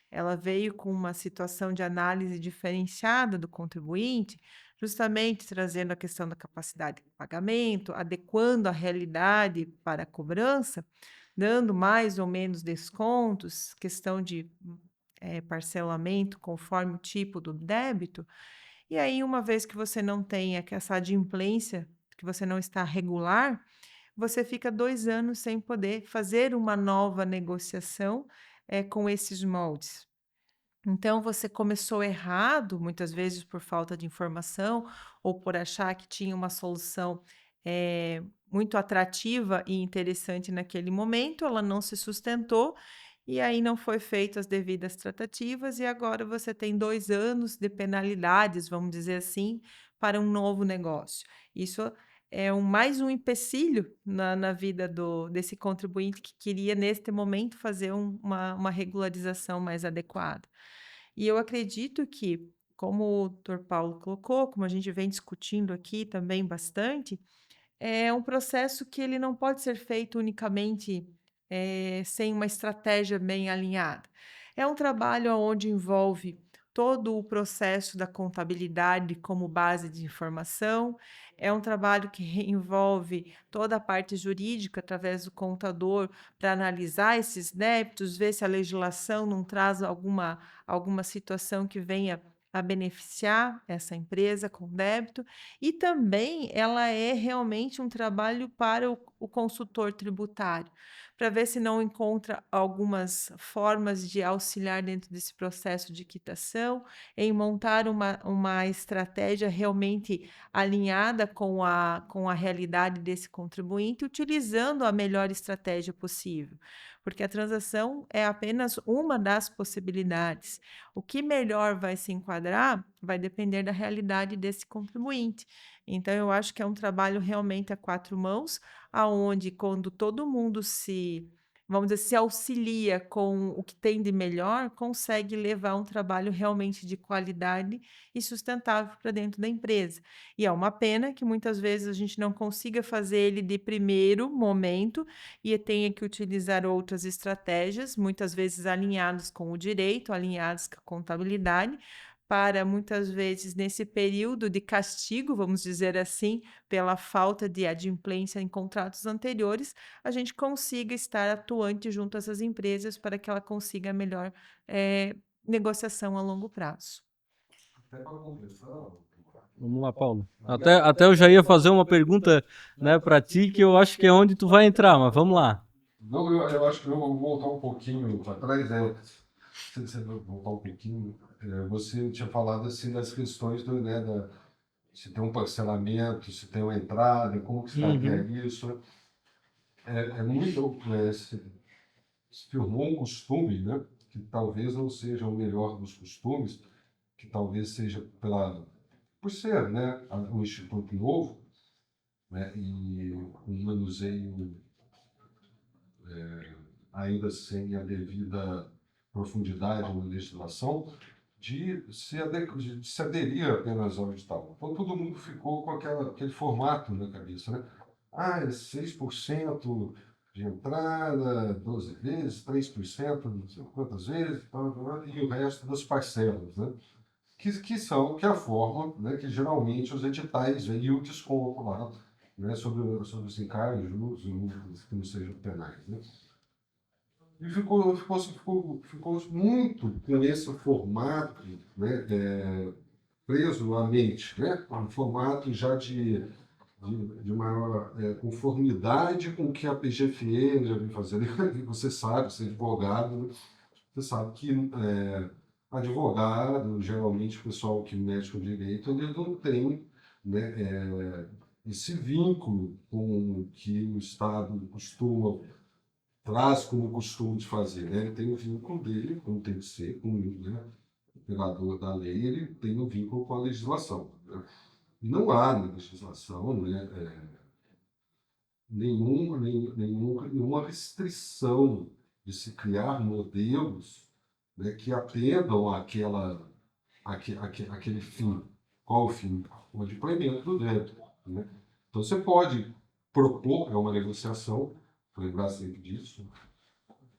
ela veio com uma situação de análise diferenciada do contribuinte, justamente trazendo a questão da capacidade de pagamento, adequando a realidade para a cobrança, dando mais ou menos descontos, questão de parcelamento conforme o tipo do débito. E aí, uma vez que você não tem essa adimplência, que você não está regular, você fica 2 anos sem poder fazer uma nova negociação, com esses moldes. Então você começou errado, muitas vezes por falta de informação ou por achar que tinha uma solução, muito atrativa e interessante naquele momento, ela não se sustentou, e aí não foi feito as devidas tratativas e agora você tem 2 anos de penalidades, vamos dizer assim, para um novo negócio. Isso é mais um empecilho na vida desse contribuinte que queria, neste momento, fazer uma regularização mais adequada. E eu acredito que, como o doutor Paulo colocou, como a gente vem discutindo aqui também bastante, é um processo que ele não pode ser feito unicamente, sem uma estratégia bem alinhada. É um trabalho onde envolve todo o processo da contabilidade como base de informação, é um trabalho que envolve toda a parte jurídica através do contador para analisar esses débitos, ver se a legislação não traz alguma situação que venha a beneficiar essa empresa com débito. E também ela é realmente um trabalho para o consultor tributário, para ver se não encontra algumas formas de auxiliar dentro desse processo de quitação, em montar uma estratégia realmente alinhada com a realidade desse contribuinte, utilizando a melhor estratégia possível, porque a transação é apenas uma das possibilidades. O que melhor vai se enquadrar vai depender da realidade desse contribuinte. Então, eu acho que é um trabalho realmente a 4 mãos, aonde quando todo mundo vamos dizer, se auxilia com o que tem de melhor, consegue levar um trabalho realmente de qualidade e sustentável para dentro da empresa. E é uma pena que muitas vezes a gente não consiga fazer ele de primeiro momento e tenha que utilizar outras estratégias, muitas vezes alinhadas com o direito, alinhadas com a contabilidade, para muitas vezes nesse período de castigo, vamos dizer assim, pela falta de adimplência em contratos anteriores, a gente consiga estar atuante junto a essas empresas para que ela consiga a melhor negociação a longo prazo. Até para completar, Vamos lá, Paulo. Até eu já ia fazer uma pergunta, né, para ti, que eu acho que é onde tu vai entrar, mas vamos lá. não, eu acho que eu vou voltar um pouquinho para trás, se você voltar um pouquinho, você tinha falado assim das questões se tem um parcelamento, se tem uma entrada, como que se traqueia isso. Se firmou um costume, né, que talvez não seja o melhor dos costumes, que talvez seja por ser, né, um instituto novo, né, e um manuseio ainda sem a devida profundidade na legislação, de se aderir apenas ao edital. Então todo mundo ficou com aquele formato na cabeça, né? É 6% de entrada, 12 vezes, 3%, não sei quantas vezes, e o resto das parcelas, né? Que é a forma, né, que geralmente os editais vêm e o desconto lá né, sobre os encargos, juros que não sejam penais, né? E ficou muito com esse formato, né, preso à mente, né? Um formato já de maior conformidade com o que a PGFN já vem fazendo. E você sabe, você é advogado, né? Você sabe que advogado, geralmente o pessoal que mexe com direito, ele não tem, né, esse vínculo com o que o Estado traz como costume de fazer, né? Ele tem o vínculo dele, como tem que ser, como, né, operador da lei, ele tem o vínculo com a legislação, né? Não há na legislação, né, nenhuma restrição de se criar modelos, né, que atendam aquele fim. Qual o fim? O adimplemento do débito, né? Então você pode propor, é uma negociação, lembrar sempre disso,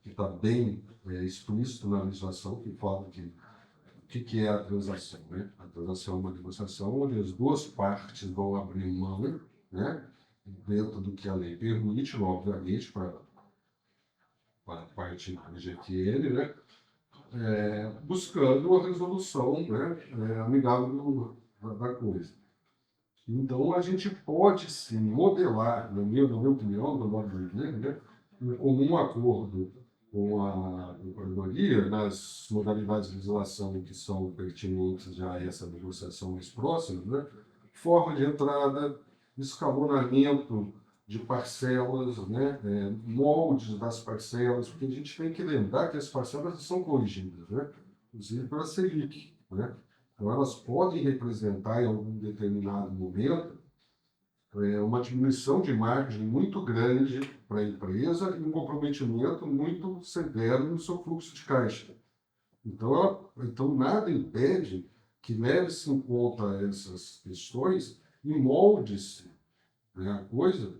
que está bem explícito na legislação, que fala que é a transação, né? A transação é uma negociação onde as duas partes vão abrir mão, né, dentro do que a lei permite, obviamente, para a parte LGTN, né, buscando a resolução, né, amigável da coisa. Então, a gente pode sim modelar, na minha opinião, do modo de ver, né, um comum acordo com a Procuradoria nas modalidades de legislação que são pertinentes já a essa negociação mais próxima, né, forma de entrada, escalonamento de parcelas, né, moldes das parcelas, porque a gente tem que lembrar que as parcelas são corrigidas, né, inclusive pela Selic, né? Então, elas podem representar, em algum determinado momento, uma diminuição de margem muito grande para a empresa e um comprometimento muito severo no seu fluxo de caixa. Então nada impede que leve-se em conta essas questões e molde-se, né, a coisa,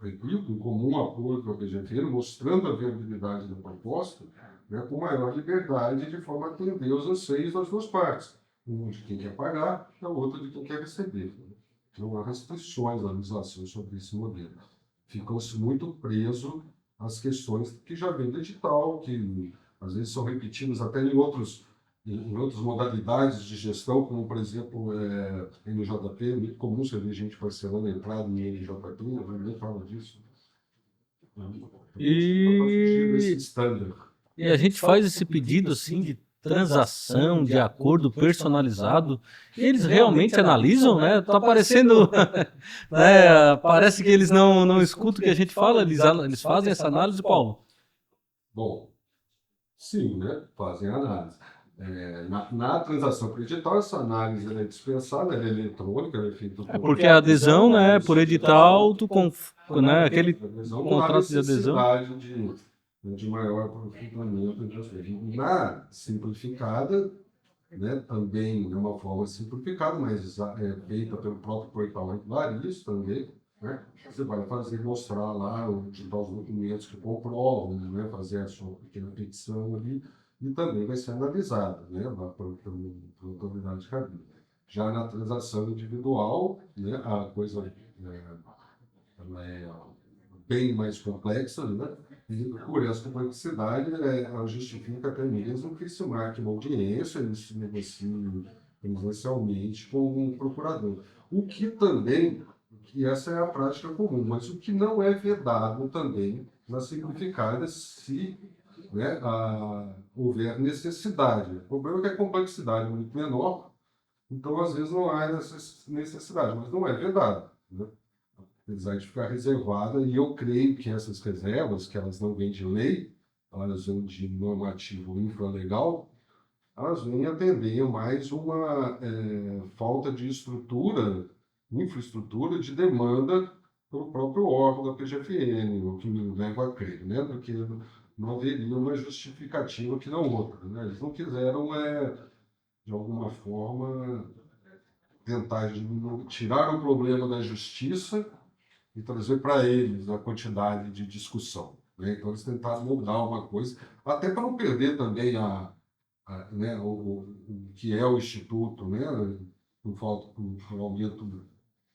repito, em comum acordo com a PGFN, mostrando a viabilidade da proposta, né, com maior liberdade, de forma a atender os anseios das duas partes. Um de quem quer pagar, e a outra de quem quer receber. Não há restrições na legislação sobre esse modelo. Ficam-se muito presos às questões que já vêm do edital, que às vezes são repetidas até em outras modalidades de gestão, como, por exemplo, NJP. É muito comum você ver gente parcelando a entrada em NJP, ninguém fala disso. E a gente faz esse pedido assim de transação, de acordo personalizado, e eles realmente analisam, né? Tá parecendo, né? Parece que eles não escutam o que a gente fala, eles fazem essa análise, Paulo. Bom, sim, né? Fazem análise. Na transação por edital, essa análise é dispensada, ela é eletrônica, ela é feita por... Porque a adesão, né? Por edital, né? Aquele contrato de adesão. De maior aprofundamento. Na simplificada, né, também é uma forma simplificada, mas feita pelo próprio portal Regulariz também, né? Você vai mostrar lá os documentos que comprovam, né, fazer a sua pequena petição ali, e também vai ser analisada, né, pela autoridade cabível. Já na transação individual, né, a coisa ela é bem mais complexa, né? E por essa complexidade, ela justifica até mesmo que se marque uma audiência e se negocie presencialmente com um procurador. O que também, que essa é a prática comum, mas o que não é vedado também na simplificada, se, né, houver necessidade. O problema é que a complexidade é muito menor, então às vezes não há necessidade, mas não é vedado, né? Apesar de ficar reservada, e eu creio que essas reservas, que elas não vêm de lei, elas vêm de normativo infralegal, elas vêm atender mais uma falta de infraestrutura de demanda pelo próprio órgão da PGFN, o que me leva a crer, né? Porque não haveria uma justificativa que não outra, né? Eles não quiseram, de alguma forma, tentar tirar o problema da justiça e trazer para eles a quantidade de discussão, né? Então, eles tentaram mudar uma coisa, até para não perder também né, o que é o Instituto, né? Por aumento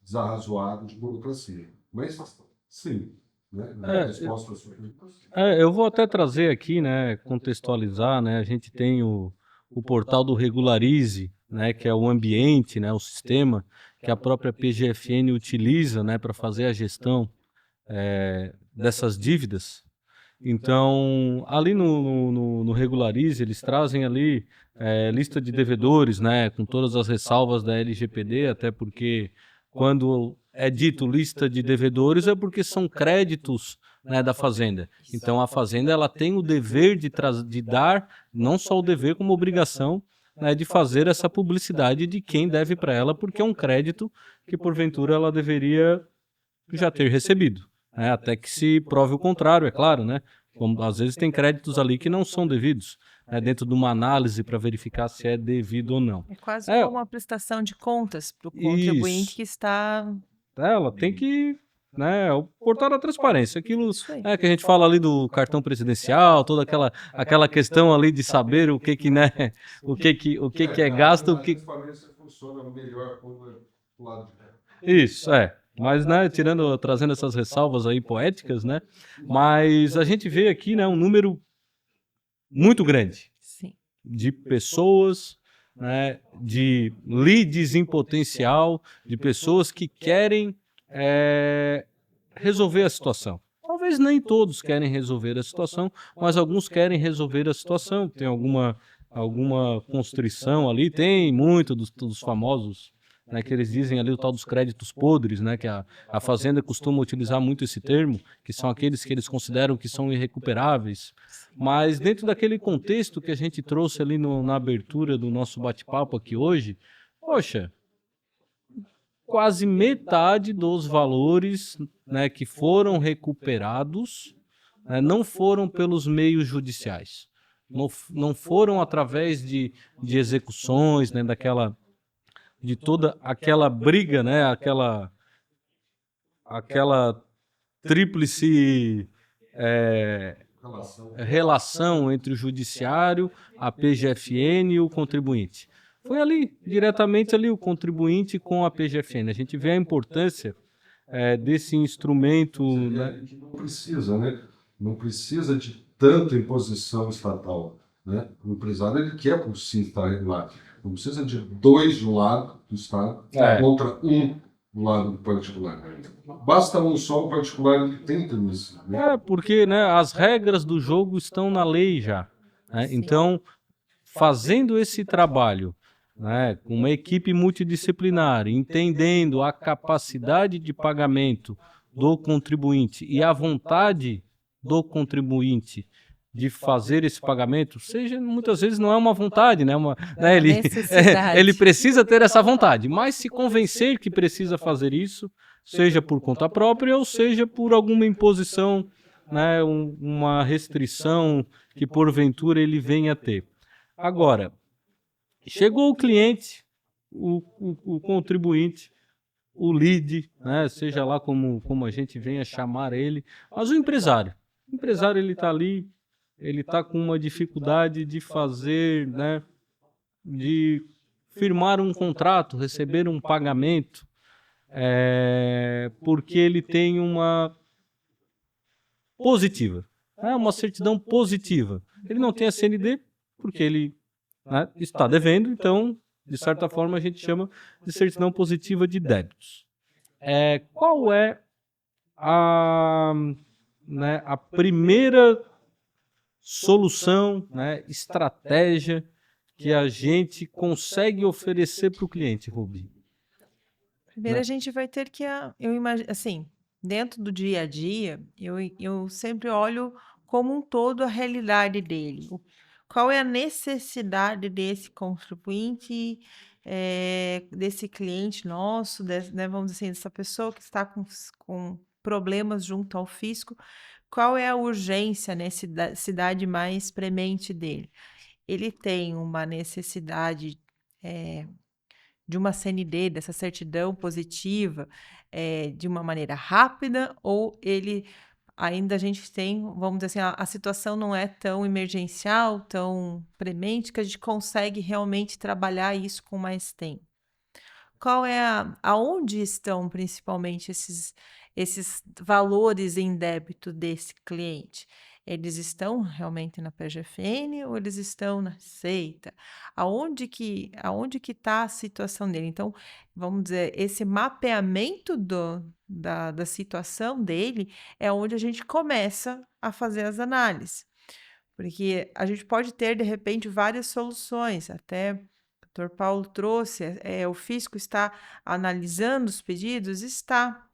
desarrazoado de burocracia. Mas, sim, né? Resposta à sua pergunta. Eu vou até trazer aqui, né, contextualizar, né, a gente tem o portal do Regularize, né, que é o ambiente, né, o sistema que a própria PGFN utiliza, né, para fazer a gestão dessas dívidas. Então, ali no Regularize, eles trazem ali lista de devedores, né, com todas as ressalvas da LGPD, até porque quando é dito lista de devedores é porque são créditos, né, da Fazenda. Então, a Fazenda ela tem o dever de dar, não só o dever, como obrigação, né, de fazer essa publicidade de quem deve para ela, porque é um crédito que, porventura, ela deveria já ter recebido. Até que se prove o contrário, é claro, né? Como, às vezes tem créditos ali que não são devidos, dentro de uma análise para verificar se é devido ou não. É quase como uma prestação de contas para o contribuinte Isso. que está... Ela tem que, né, o portal da transparência, aquilo Isso aí. que a gente fala ali do cartão presidencial, toda aquela questão ali de saber o que né, o que é gasto, o que... A transparência funciona melhor quando é do lado de cá. Isso, Mas, né, trazendo essas ressalvas aí poéticas, né, mas a gente vê aqui, né, um número muito grande Sim. de pessoas, né, de leads em potencial, de pessoas que querem resolver a situação. Talvez nem todos querem resolver a situação, mas alguns querem resolver a situação. Tem alguma constrição ali, tem muito dos famosos, né, que eles dizem ali o tal dos créditos podres, né, que a Fazenda costuma utilizar muito esse termo, que são aqueles que eles consideram que são irrecuperáveis. Mas dentro daquele contexto que a gente trouxe ali na abertura do nosso bate-papo aqui hoje, poxa, quase metade dos valores, né, que foram recuperados, né, não foram pelos meios judiciais. Não foram através de execuções, né, de toda aquela briga, né, aquela tríplice relação entre o judiciário, a PGFN e o contribuinte. Foi ali, diretamente ali, o contribuinte com a PGFN. A gente vê a importância desse instrumento. Né? Não precisa, né? Não precisa de tanta imposição estatal, né? O empresário ele quer por si estar regulado. Não precisa de dois do lado do Estado contra um do lado do particular. Basta um só, o particular ele tenta isso. Né? Porque, né, as regras do jogo estão na lei já. Né? Então, fazendo esse trabalho, né, com uma equipe multidisciplinar, entendendo a capacidade de pagamento do contribuinte e a vontade do contribuinte de fazer esse pagamento, seja muitas vezes não é uma vontade, né? Ele precisa ter essa vontade, mas se convencer que precisa fazer isso, seja por conta própria ou seja por alguma imposição, né? Uma restrição que porventura ele venha a ter. Agora, chegou o cliente, o contribuinte, o lead, né? Seja lá como a gente venha chamar ele, mas o empresário ele está ali, ele está com uma dificuldade de fazer, né, de firmar um contrato, receber um pagamento, porque ele tem uma positiva, uma certidão positiva. Ele não tem a CND, porque ele, né, está devendo, então, de certa forma, a gente chama de certidão positiva de débitos. Qual é a primeira solução, né, estratégia que a gente consegue oferecer para o cliente, Rubi? Primeiro a gente vai ter que, eu imagino, assim, dentro do dia a dia, eu sempre olho como um todo a realidade dele. Qual é a necessidade desse contribuinte, desse cliente nosso, né, vamos dizer assim, dessa pessoa que está com problemas junto ao fisco, qual é a urgência, a necessidade mais premente dele? Ele tem uma necessidade de uma CND, dessa certidão positiva, de uma maneira rápida, ou ele ainda a gente tem, vamos dizer assim, a situação não é tão emergencial, tão premente, que a gente consegue realmente trabalhar isso com mais tempo. aonde estão principalmente esses valores em débito desse cliente? Eles estão realmente na PGFN ou eles estão na Receita? Aonde que está a situação dele? Então, vamos dizer, esse mapeamento da situação dele é onde a gente começa a fazer as análises. Porque a gente pode ter, de repente, várias soluções. Até o doutor Paulo trouxe, o fisco está analisando os pedidos? Está.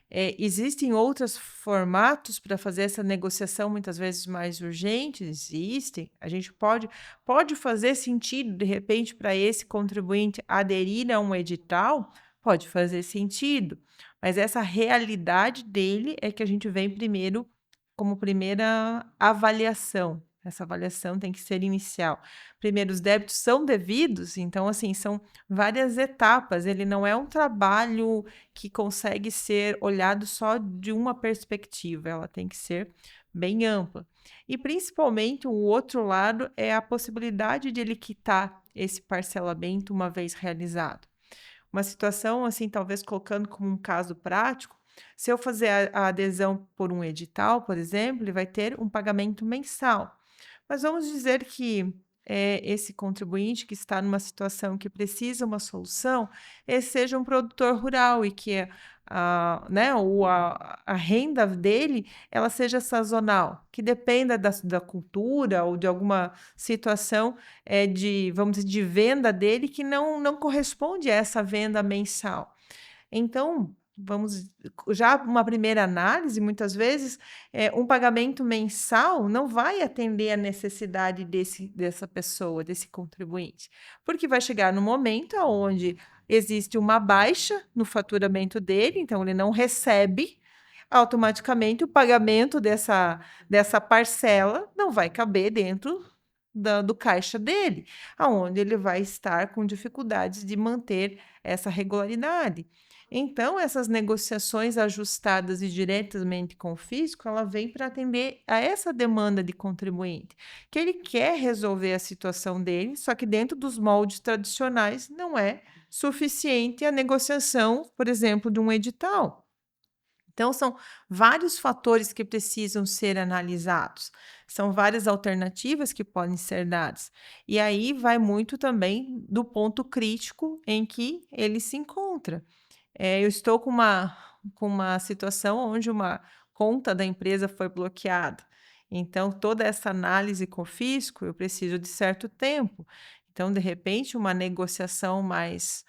Existem outros formatos para fazer essa negociação, muitas vezes mais urgente? Existem. A gente pode fazer sentido, de repente, para esse contribuinte aderir a um edital? Pode fazer sentido. Mas essa realidade dele é que a gente vem primeiro como primeira avaliação. Essa avaliação tem que ser inicial. Primeiro, os débitos são devidos, então, assim, são várias etapas. Ele não é um trabalho que consegue ser olhado só de uma perspectiva, ela tem que ser bem ampla. E, principalmente, o outro lado é a possibilidade de ele quitar esse parcelamento uma vez realizado. Uma situação, assim, talvez colocando como um caso prático, se eu fazer a adesão por um edital, por exemplo, ele vai ter um pagamento mensal. Mas vamos dizer que esse contribuinte que está numa situação que precisa uma solução, esse seja um produtor rural e que né, a renda dele ela seja sazonal, que dependa da cultura ou de alguma situação vamos dizer, de venda dele que não corresponde a essa venda mensal. Então, vamos já uma primeira análise, muitas vezes, um pagamento mensal não vai atender a necessidade dessa pessoa, desse contribuinte, porque vai chegar no momento onde existe uma baixa no faturamento dele, então ele não recebe, automaticamente o pagamento dessa parcela não vai caber dentro do caixa dele, aonde ele vai estar com dificuldades de manter essa regularidade. Então, essas negociações ajustadas e diretamente com o fisco, ela vem para atender a essa demanda de contribuinte, que ele quer resolver a situação dele, só que dentro dos moldes tradicionais não é suficiente a negociação, por exemplo, de um edital. Então, são vários fatores que precisam ser analisados, são várias alternativas que podem ser dadas. E aí vai muito também do ponto crítico em que ele se encontra. Eu estou com uma situação onde uma conta da empresa foi bloqueada. Então, toda essa análise com o fisco, eu preciso de certo tempo. Então, de repente, uma negociação mais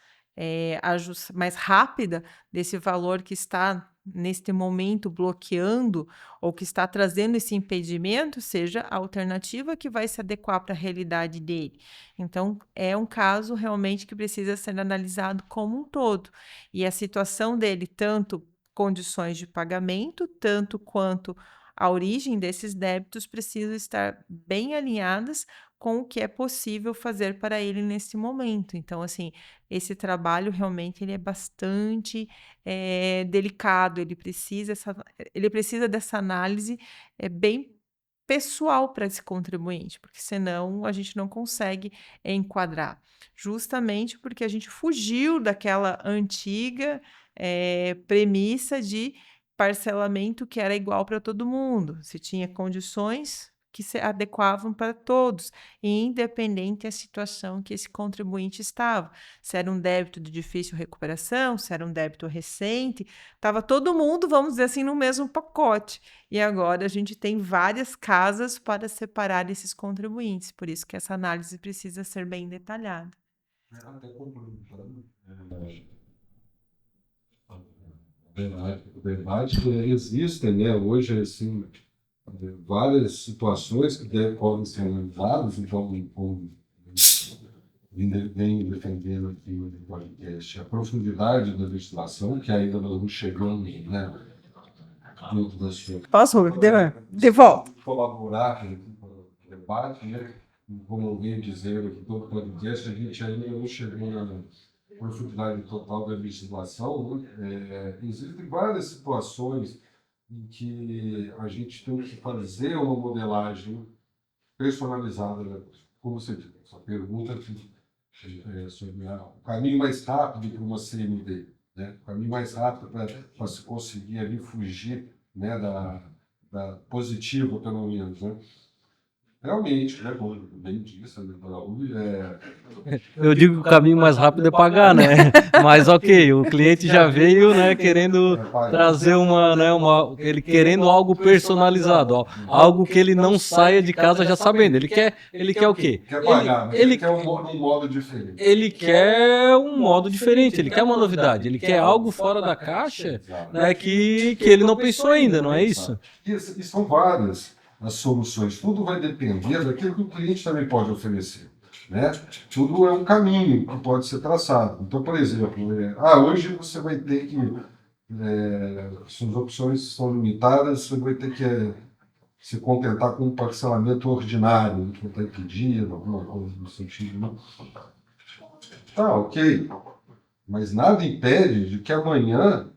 rápida desse valor que está neste momento bloqueando ou que está trazendo esse impedimento seja a alternativa que vai se adequar para a realidade dele. Então, é um caso realmente que precisa ser analisado como um todo. E a situação dele, tanto condições de pagamento, tanto quanto a origem desses débitos, precisam estar bem alinhadas com o que é possível fazer para ele nesse momento. Então, assim, esse trabalho realmente ele é bastante delicado, ele precisa dessa análise bem pessoal para esse contribuinte, porque senão a gente não consegue enquadrar. Justamente porque a gente fugiu daquela antiga premissa de parcelamento que era igual para todo mundo. Se tinha condições que se adequavam para todos, independente da situação que esse contribuinte estava. Se era um débito de difícil recuperação, se era um débito recente, estava todo mundo, vamos dizer assim, no mesmo pacote. E agora a gente tem várias casas para separar esses contribuintes, por isso que essa análise precisa ser bem detalhada. Até complementando, o debate existem, né? Hoje, assim, várias situações que podem ser analisadas, então, como vem defendendo aqui no podcast, a profundidade da legislação, que ainda nós não chegamos, né? Dentro da sua... Posso? De volta. Colaborar com o debate, né? Como alguém dizer aqui todo podcast, a gente ainda não chegou na profundidade total da legislação, né? Existem várias situações em que a gente tem que fazer uma modelagem personalizada, né? Como você disse, essa pergunta sobre o caminho mais rápido para uma CMD, né? O caminho mais rápido para se conseguir ali fugir, né, da positiva, pelo menos, né? Realmente, né, como bem disse, né, Eu digo que o caminho mais rápido é pagar, né? Mas ok, o cliente já veio, né, querendo trazer ele querendo algo personalizado, algo que ele não saia de casa já sabendo. Ele quer o quê? quer pagar, mas ele quer um modo diferente. Ele quer um modo diferente, ele quer uma novidade, ele quer algo fora da caixa, né, que ele não pensou ainda, não é isso? E são várias as soluções, tudo vai depender daquilo que o cliente também pode oferecer, né? Tudo é um caminho que pode ser traçado. Então, por exemplo, hoje você vai ter que, suas opções são limitadas, você vai ter que se contentar com um parcelamento ordinário, que está pedindo, alguma coisa no sentido. Né? Tá, ok, mas nada impede de que amanhã,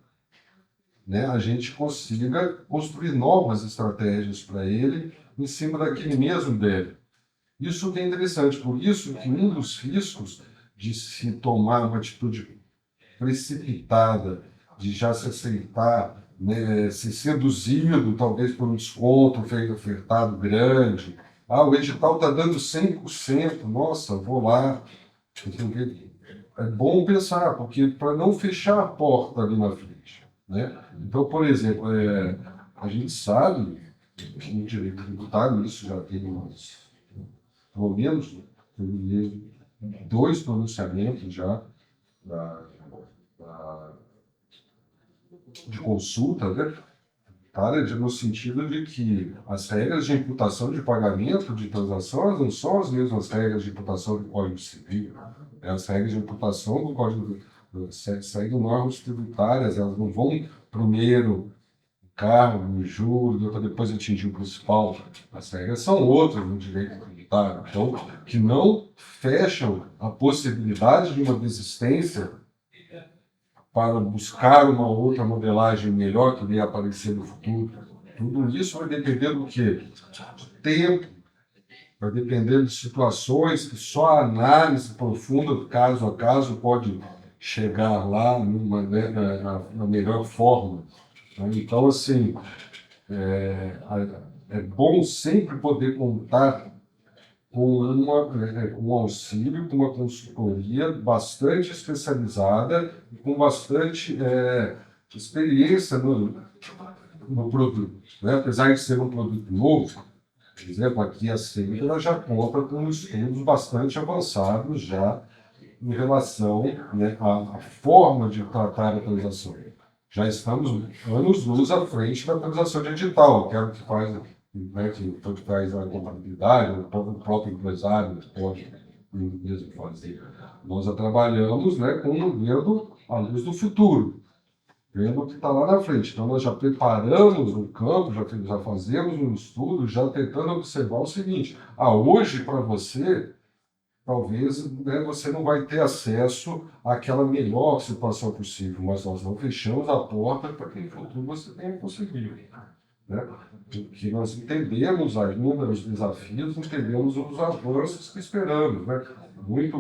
né, a gente consiga construir novas estratégias para ele em cima daquele mesmo dele. Isso que é interessante, por isso que um dos riscos de se tomar uma atitude precipitada, de já se aceitar, né, ser seduzido talvez por um desconto ofertado grande, o edital está dando 100%, nossa, vou lá. É bom pensar, porque para não fechar a porta ali na frente. Né? Então, por exemplo, a gente sabe que no direito tributário isso já tem pelo menos 2 pronunciamentos já de consulta, né? No sentido de que as regras de imputação de pagamento de transação não são as mesmas regras de imputação do Código Civil. As regras de imputação do Código seguem normas tributárias, elas não vão primeiro cargo, juros, para depois atingir o principal. As regras são outras no direito tributário, então, que não fecham a possibilidade de uma desistência para buscar uma outra modelagem melhor que venha aparecer no futuro. Tudo isso vai depender do quê? Do tempo, vai depender de situações que só a análise profunda, caso a caso, pode chegar lá na melhor forma. Então, assim, é bom sempre poder contar com um auxílio, com uma consultoria bastante especializada e com bastante experiência no produto. Né? Apesar de ser um produto novo, por exemplo, aqui a CEMIG ela já conta com estudos bastante avançados já em relação, né, à forma de tratar a atualização. Já estamos anos-luz à frente da atualização de edital, que é o que faz, né, que faz a contabilidade, o próprio empresário pode mesmo fazer. Nós já trabalhamos, né, vendo a luz do futuro, vendo o que está lá na frente. Então, nós já preparamos um campo, já fazemos um estudo, já tentando observar o seguinte: hoje, para você, talvez, né, você não vai ter acesso àquela melhor situação possível, mas nós não fechamos a porta para que no futuro você tenha conseguido. Né? Porque nós entendemos ainda os desafios, entendemos os avanços que esperamos. Né? Muito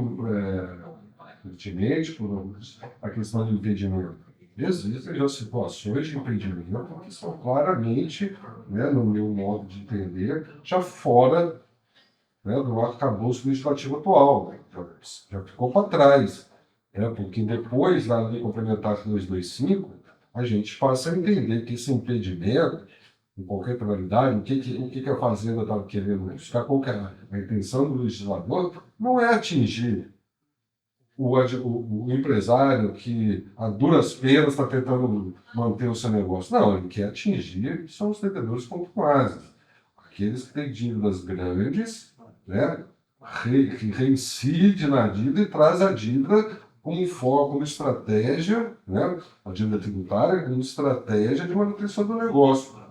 pertinente por a questão do impedimento. Existem já situações de impedimento que são claramente, né, no meu modo de entender, já fora, né, do arcabouço legislativo atual. Né? Já ficou para trás. Né? Porque depois da Lei Complementar 225, a gente passa a entender que esse impedimento, com qualquer penalidade, o que a Fazenda está querendo buscar, qual que é a intenção do legislador, não é atingir o empresário que, a duras penas, está tentando manter o seu negócio. Não, ele quer atingir são os devedores contumazes. Aqueles que têm dívidas grandes, né, que reincide na dívida e traz a dívida como foco, como estratégia, né, a dívida tributária, como estratégia de manutenção do negócio.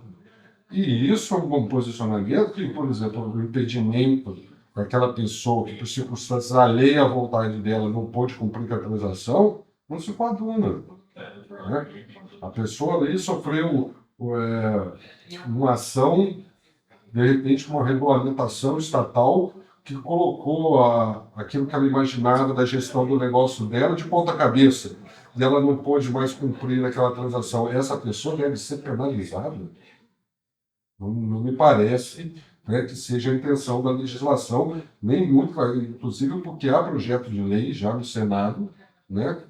E isso é um bom posicionamento que, por exemplo, o impedimento daquela pessoa que, por circunstâncias alheias à vontade dela, não pôde cumprir com a transação, não se coaduna. Né? A pessoa ali sofreu uma ação, de repente, uma regulamentação estatal que colocou aquilo que ela imaginava da gestão do negócio dela de ponta cabeça. E ela não pôde mais cumprir aquela transação. Essa pessoa deve ser penalizada? Não me parece, né, que seja a intenção da legislação, nem muito, inclusive porque há projeto de lei já no Senado, né,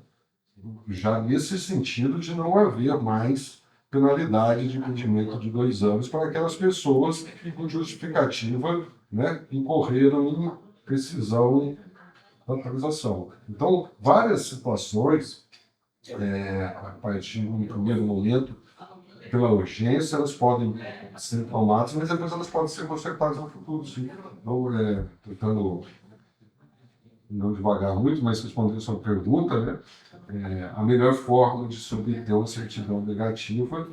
já nesse sentido de não haver mais penalidade de impedimento de 2 anos para aquelas pessoas que, com justificativa, né, incorreram em rescisão da transação. Então, várias situações, a partir de um primeiro momento, pela urgência, elas podem ser tomadas, mas depois elas podem ser consertadas no futuro, sim. Então, tentando não devagar muito, mas respondendo a sua pergunta, né? A melhor forma de se obter uma certidão negativa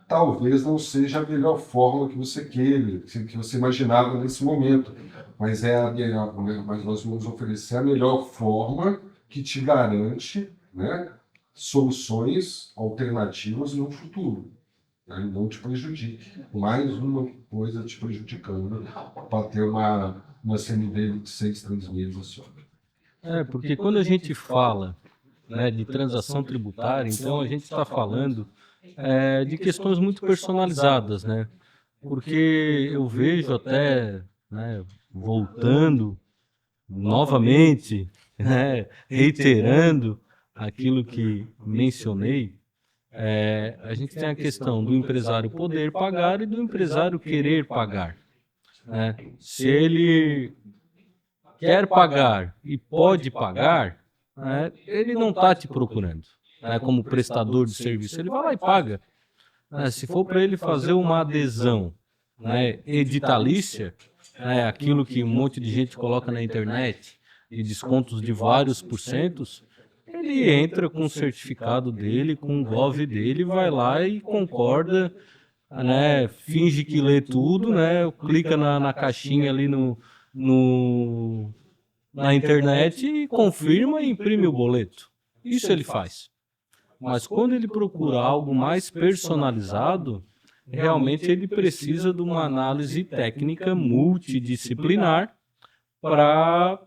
talvez não seja a melhor forma que você queira, que você imaginava nesse momento, mas mas nós vamos oferecer a melhor forma que te garante, né, soluções alternativas no futuro. Né, não te prejudique. Mais uma coisa te prejudicando para ter uma CND de 3 meses só. Porque quando a gente fala, né, de transação tributária, então a gente está falando de questões muito personalizadas, né? Porque eu vejo até, né, voltando novamente, né, reiterando aquilo que mencionei, a gente tem a questão do empresário poder pagar e do empresário querer pagar, né? Se ele quer pagar e pode pagar, né, ele não está te procurando, né, como prestador de serviço. Ele vai lá e paga. Se for para ele fazer uma adesão, né, editalícia, né, aquilo que um monte de gente coloca na internet, de descontos de vários porcentos, ele entra com o certificado dele, com o GOV dele, vai lá e concorda, né, finge que lê tudo, né, clica na caixinha ali na internet e confirma e imprime o boleto. Isso ele faz. Mas quando ele procura algo mais personalizado, realmente ele precisa de uma análise técnica multidisciplinar para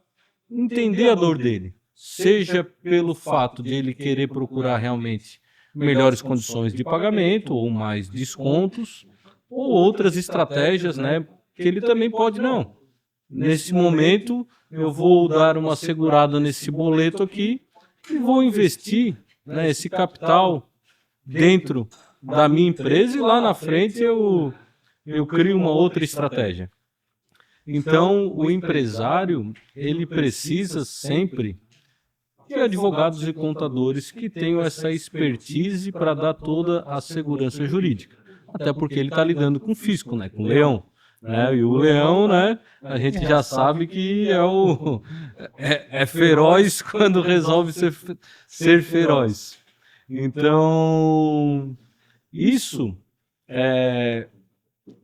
entender a dor dele. Seja pelo fato de ele querer procurar realmente melhores condições de pagamento ou mais descontos, ou outras estratégias, né, que ele também pode não. Nesse momento, eu vou dar uma segurada nesse boleto aqui e vou investir, né, esse capital dentro da minha empresa e lá na frente eu crio uma outra estratégia. Então, o empresário, ele precisa sempre de advogados e contadores que tenham essa expertise para dar toda a segurança jurídica. Até porque ele está lidando com o fisco, né, com o leão. Né? E o leão, né, a gente já sabe que é feroz quando resolve ser feroz. Então, isso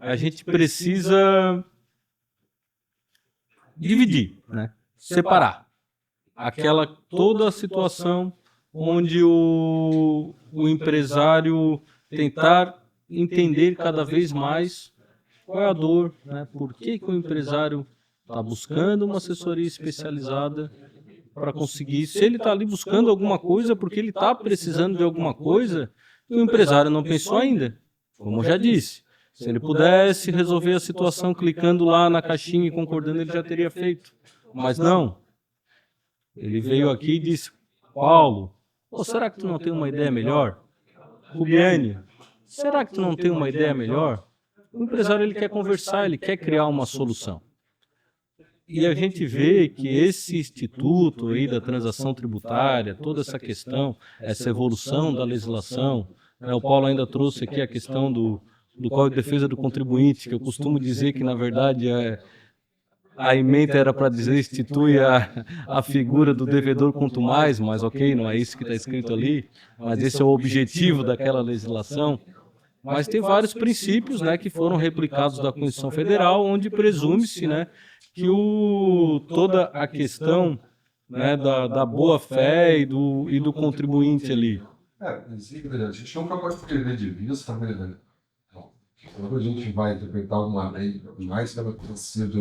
a gente precisa dividir, né? Separar toda a situação onde o empresário tentar entender cada vez mais qual é a dor, né? Por que o empresário está buscando uma assessoria especializada para conseguir? Se ele está ali buscando alguma coisa porque ele está precisando de alguma coisa, e o empresário não pensou ainda. Como eu já disse, se ele pudesse resolver a situação clicando lá na caixinha e concordando, ele já teria feito. Mas não. Ele veio aqui e disse: Paulo, será que tu não tem uma ideia melhor? Rubiane, será que tu não tem uma ideia melhor? O empresário, ele quer conversar, ele quer criar uma solução. E a gente vê que esse instituto aí da transação tributária, toda essa questão, essa evolução da legislação, né, o Paulo ainda trouxe aqui a questão do Código de Defesa do Contribuinte, que eu costumo dizer que, na verdade, a ementa era para dizer institui a figura do devedor quanto mais, mas ok, não é isso que está escrito ali, mas esse é o objetivo daquela legislação. Mas tem vários princípios, né, que foram replicados da Constituição Federal, onde presume-se, né, que toda a questão, né, da boa-fé e do contribuinte ali. A gente nunca pode perder de vista, né? Quando a gente vai interpretar uma lei, por mais que ela tenha sido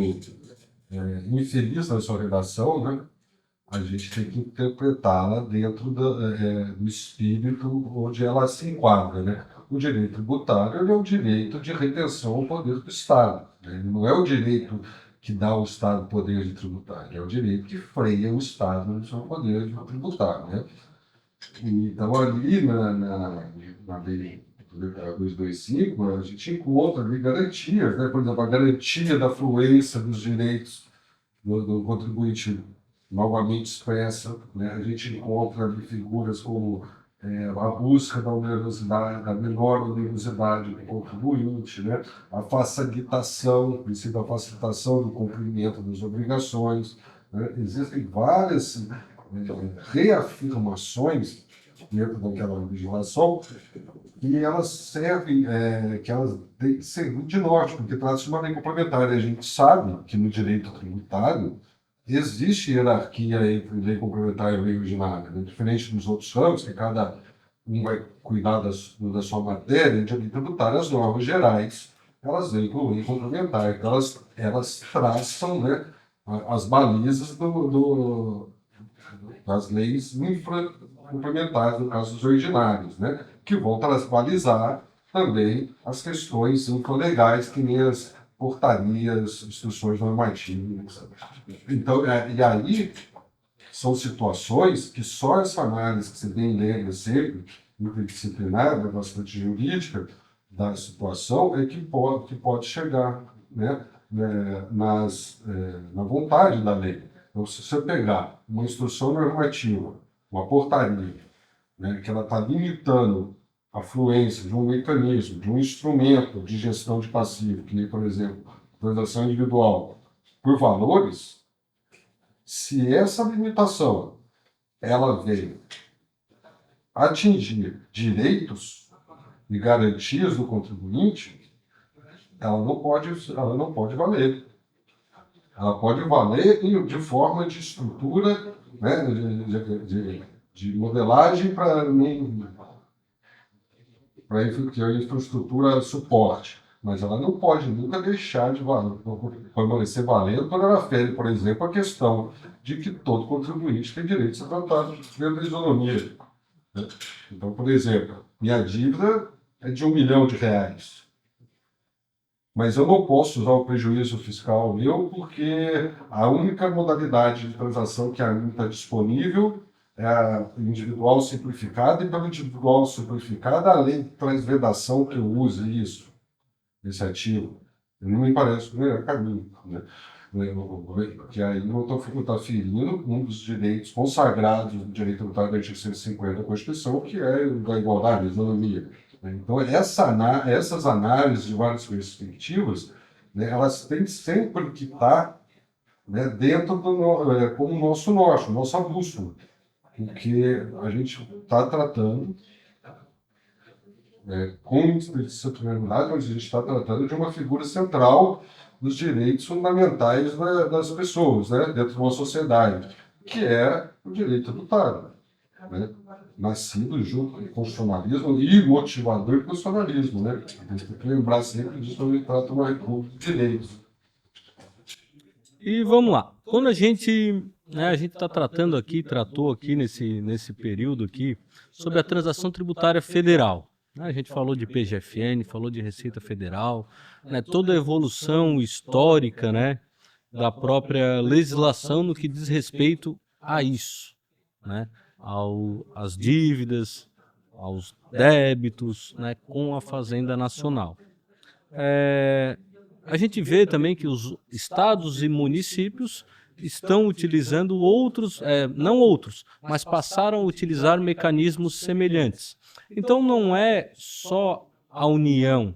infeliz na sua redação, né? A gente tem que interpretá-la dentro do espírito onde ela se enquadra, né? O direito tributário ele é o direito de retenção ao poder do Estado, né? Ele não é o direito que dá ao Estado poder de tributar, é o direito que freia o Estado no seu poder de tributar, né? Então, ali na lei 225, a gente encontra ali garantias, né? Por exemplo, a garantia da fluência dos direitos do contribuinte novamente expressa, né? A gente encontra ali figuras como a busca da onerosidade, da menor onerosidade do contribuinte, né? A facilitação, o princípio da facilitação do cumprimento das obrigações, né? Existem várias reafirmações dentro daquela legislação e elas servem, que elas têm que servir de norte, porque trata-se de uma lei complementar. A gente sabe que no direito tributário existe hierarquia entre lei complementar e lei originária, né? Diferente dos outros ramos, que cada um vai cuidar da sua matéria, em direito tributário, as normas gerais, elas vêm com lei complementar, então elas traçam, né, as balizas das leis infra-complementares, no caso dos ordinários, né, que vão balizar também as questões infralegais, que nem as portarias, instruções normativas. Então, e aí são situações que só essa análise que você bem lembra sempre, interdisciplinar, bastante jurídica, da situação, é que pode chegar, né, na vontade da lei. Então, se você pegar uma instrução normativa, uma portaria, né, que ela está limitando a fluência de um mecanismo, de um instrumento de gestão de passivo, que nem, por exemplo, transação individual, por valores, se essa limitação ela veio atingir direitos e garantias do contribuinte, ela não pode valer. Ela pode valer de forma de estrutura, né, de modelagem para infraestrutura suporte, mas ela não pode nunca deixar de permanecer valendo quando ela fere, por exemplo, a questão de que todo contribuinte tem direito a ser tratado dentro da isonomia, né? Então, por exemplo, minha dívida é de R$1 milhão, mas eu não posso usar o prejuízo fiscal meu porque a única modalidade de transação que ainda está disponível é a individual simplificada, e pela individual simplificada, a lei traz vedação que eu use isso, esse ativo. Não me parece o melhor caminho, né? Que aí eu estou ferindo um dos direitos consagrados do direito tributário do artigo 150 da Constituição, que é o da igualdade, da isonomia. Então, essas análises de várias perspectivas, né, elas têm sempre que estar, né, dentro como o nosso norte, nossa bússola, porque a gente está tratando com interdisciplinaridade, mas a gente está tratando de uma figura central dos direitos fundamentais das pessoas, né, dentro de uma sociedade, que é o direito tributário, né? Nascido junto com o constitucionalismo e motivador do constitucionalismo, né? A gente tem que lembrar sempre disso quando a gente trata uma república de direitos. E vamos lá. Quando a gente está tratou aqui nesse período aqui sobre a transação tributária federal. A gente falou de PGFN, falou de Receita Federal, né, toda a evolução histórica, né, da própria legislação no que diz respeito a isso, né, às dívidas, aos débitos, né, com a Fazenda Nacional. A gente vê também que os estados e municípios estão utilizando mas passaram a utilizar mecanismos semelhantes. Então não é só a União,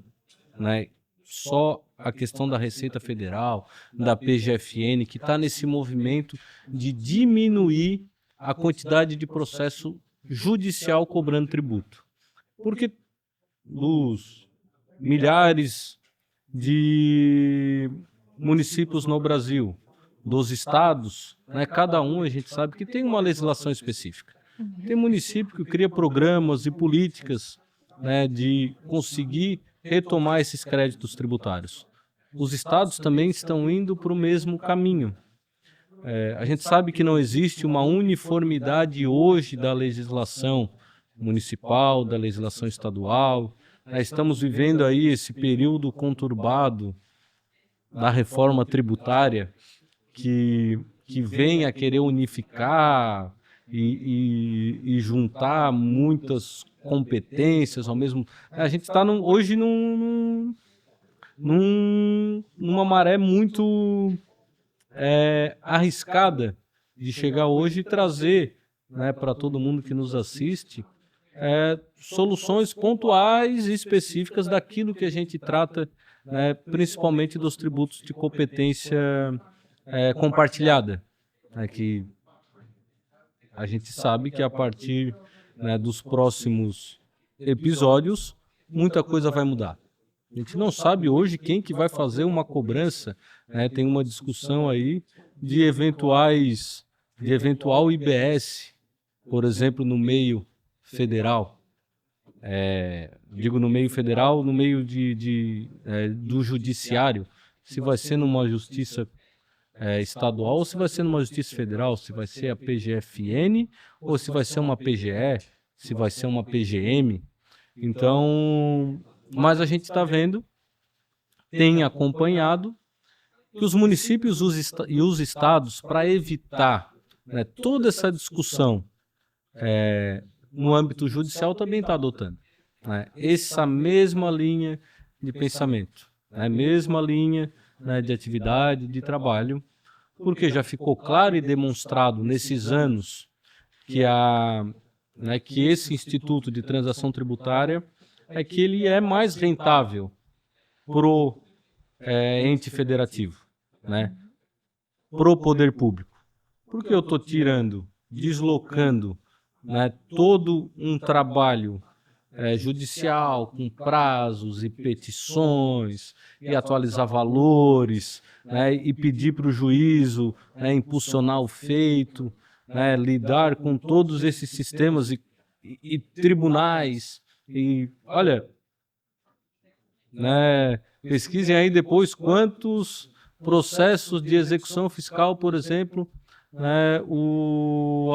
né, só a questão da Receita Federal, da PGFN, que está nesse movimento de diminuir a quantidade de processo judicial cobrando tributo. Porque dos milhares de municípios no Brasil, dos estados, né, cada um a gente sabe que tem uma legislação específica. Tem município que cria programas e políticas, né, de conseguir retomar esses créditos tributários. os estados também estão indo para o mesmo caminho. A gente sabe que não existe uma uniformidade hoje da legislação municipal, da legislação estadual. Estamos vivendo aí esse período conturbado da reforma tributária que vem a querer unificar e juntar muitas competências ao mesmo. A gente está hoje numa maré muito arriscada de chegar hoje e trazer, né, para todo mundo que nos assiste soluções pontuais e específicas daquilo que a gente trata, né, principalmente dos tributos de competência compartilhada, né, que a gente sabe que a partir, né, dos próximos episódios muita coisa vai mudar. A gente não sabe hoje quem que vai fazer uma cobrança, né? Tem uma discussão aí de eventual IBS, por exemplo, no meio federal. Digo no meio federal, no meio do judiciário, se vai ser numa justiça estadual ou se vai ser numa justiça federal, se vai ser a PGFN ou se vai ser uma PGE, se vai ser uma PGM. Então, mas a gente está vendo, tem acompanhado, que os municípios e os estados, para evitar, né, toda essa discussão no âmbito judicial, também está adotando, né, essa mesma linha de pensamento, né, mesma linha, né, de atividade, de trabalho, porque já ficou claro e demonstrado nesses anos que esse Instituto de Transação Tributária que ele é mais rentável pro ente federativo, né, pro poder público. Porque eu estou deslocando, né, todo um trabalho judicial com prazos e petições e atualizar valores, né, e pedir para o juízo, né, impulsionar o feito, né, lidar com todos esses sistemas e tribunais. E olha, né, pesquisem aí depois quantos processos de execução fiscal, por exemplo, né,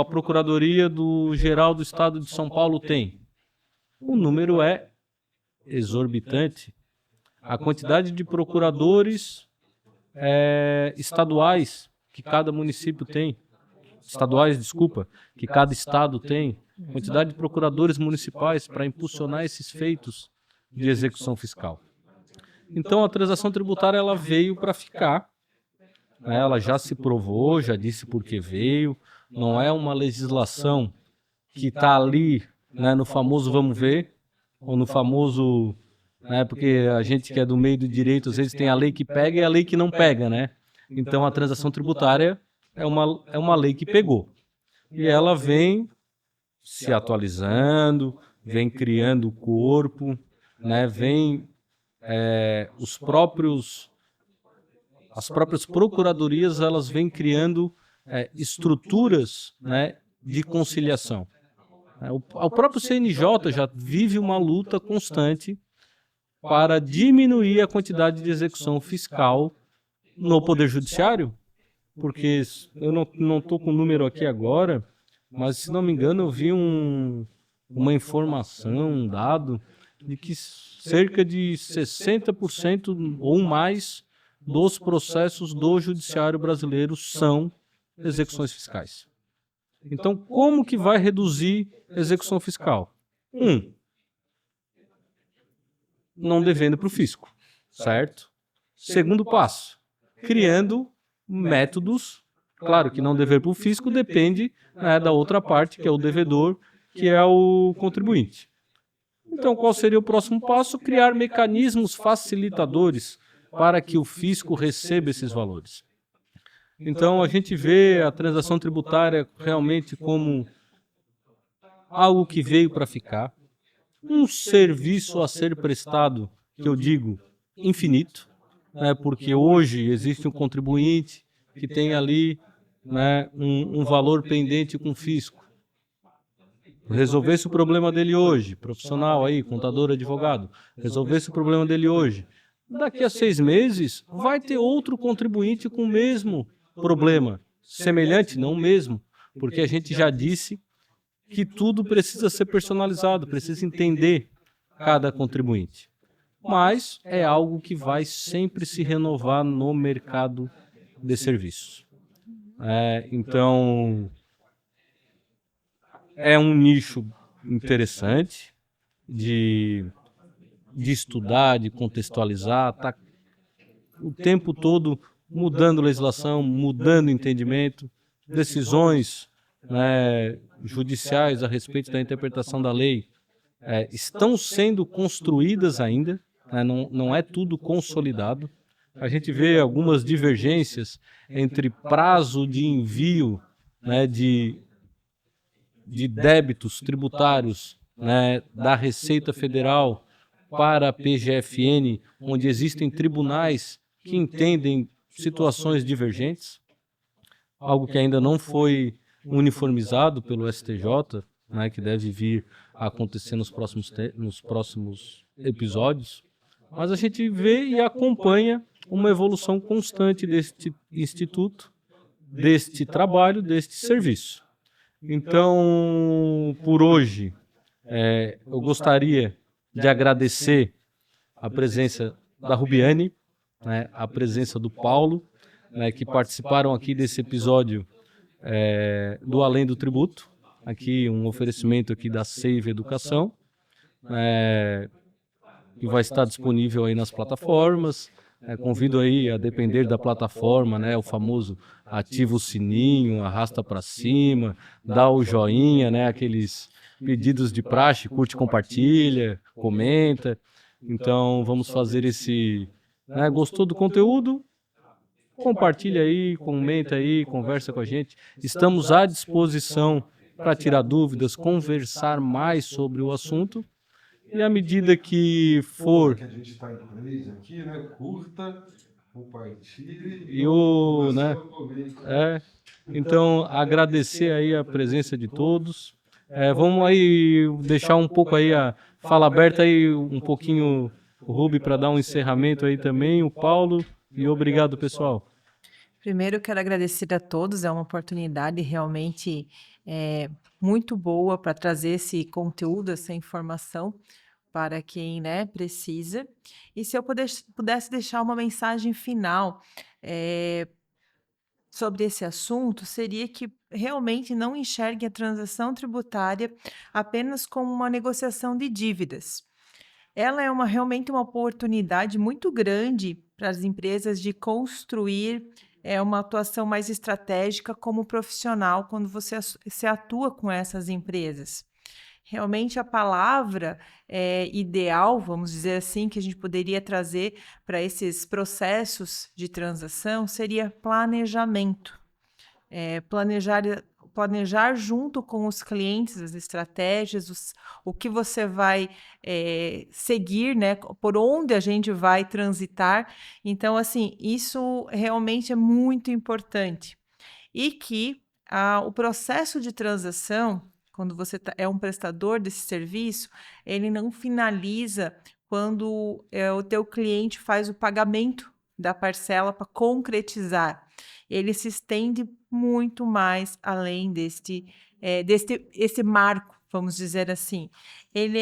a Procuradoria Geral do Estado de São Paulo tem. O número é exorbitante. A quantidade de procuradores estaduais que cada município tem, que cada estado tem, quantidade de procuradores municipais para impulsionar esses feitos de execução fiscal. Então, a transação tributária ela veio para ficar, né? Ela já se provou, já disse por que veio, não é uma legislação que está ali, né, no famoso vamos ver, ou no famoso, né, porque a gente que é do meio do direito, às vezes tem a lei que pega e a lei que não pega, né? Então, a transação tributária é uma lei que pegou. E ela vem se atualizando, vem criando o corpo, né, vem as próprias procuradorias elas vêm criando estruturas, né, de conciliação. O próprio CNJ já vive uma luta constante para diminuir a quantidade de execução fiscal no Poder Judiciário, porque eu não estou com o número aqui agora, mas, se não me engano, eu vi uma informação, um dado, de que cerca de 60% ou mais dos processos do judiciário brasileiro são execuções fiscais. Então, como que vai reduzir a execução fiscal? Não devendo para o fisco, certo? Segundo passo, criando métodos. Claro que não dever para o fisco depende, né, da outra parte, que é o devedor, que é o contribuinte. Então, qual seria o próximo passo? Criar mecanismos facilitadores para que o fisco receba esses valores. Então, a gente vê a transação tributária realmente como algo que veio para ficar, um serviço a ser prestado, que eu digo, infinito, né, porque hoje existe um contribuinte que tem ali, né, um valor pendente com o fisco. Resolvesse o problema dele hoje, profissional aí, contador, advogado, resolvesse o problema dele hoje, Daqui a 6 meses, vai ter outro contribuinte com o mesmo problema. Semelhante, não o mesmo, porque a gente já disse que tudo precisa ser personalizado, precisa entender cada contribuinte. Mas é algo que vai sempre se renovar no mercado de serviços. Então, é um nicho interessante de estudar, de contextualizar, está o tempo todo mudando legislação, mudando entendimento, decisões, né, judiciais a respeito da interpretação da lei estão sendo construídas ainda, né, não é tudo consolidado. A gente vê algumas divergências entre prazo de envio, né, de débitos tributários, né, da Receita Federal para a PGFN, onde existem tribunais que entendem situações divergentes, algo que ainda não foi uniformizado pelo STJ, né, que deve vir a acontecer nos próximos episódios. Mas a gente vê e acompanha uma evolução constante deste instituto, deste trabalho, deste serviço. Então, por hoje, eu gostaria de agradecer a presença da Rubiane, né, a presença do Paulo, né, que participaram aqui desse episódio do Além do Tributo, aqui um oferecimento aqui da Save Educação, que vai estar disponível aí nas plataformas. Convido aí a depender da plataforma, né, o famoso ativa o sininho, arrasta para cima, dá o joinha, né, aqueles pedidos de praxe, curte, compartilha, comenta. Então vamos fazer esse, né, gostou do conteúdo? Compartilha aí, comenta aí, conversa com a gente. Estamos à disposição para tirar dúvidas, conversar mais sobre o assunto. E à medida que for... Que a gente está em inglês aqui, né? Curta, compartilhe e né? Então, agradecer aí a presença de todos. Vamos aí deixar um pouco aí a fala aberta aí, um pouquinho o Rubi para dar um encerramento aí também, o Paulo, e obrigado, pessoal. Primeiro, eu quero agradecer a todos, é uma oportunidade realmente muito boa para trazer esse conteúdo, essa informação para quem, né, precisa. E se eu pudesse deixar uma mensagem final sobre esse assunto, seria que realmente não enxergue a transação tributária apenas como uma negociação de dívidas. Ela é realmente uma oportunidade muito grande para as empresas de construir uma atuação mais estratégica como profissional quando você se atua com essas empresas. Realmente a palavra ideal, vamos dizer assim, que a gente poderia trazer para esses processos de transação seria planejamento. Planejar junto com os clientes as estratégias, o que você vai seguir, né? Por onde a gente vai transitar. Então, assim, isso realmente é muito importante. E que o processo de transação, quando você é um prestador desse serviço, ele não finaliza quando o teu cliente faz o pagamento da parcela para concretizar. Ele se estende muito mais além esse marco, vamos dizer assim. Ele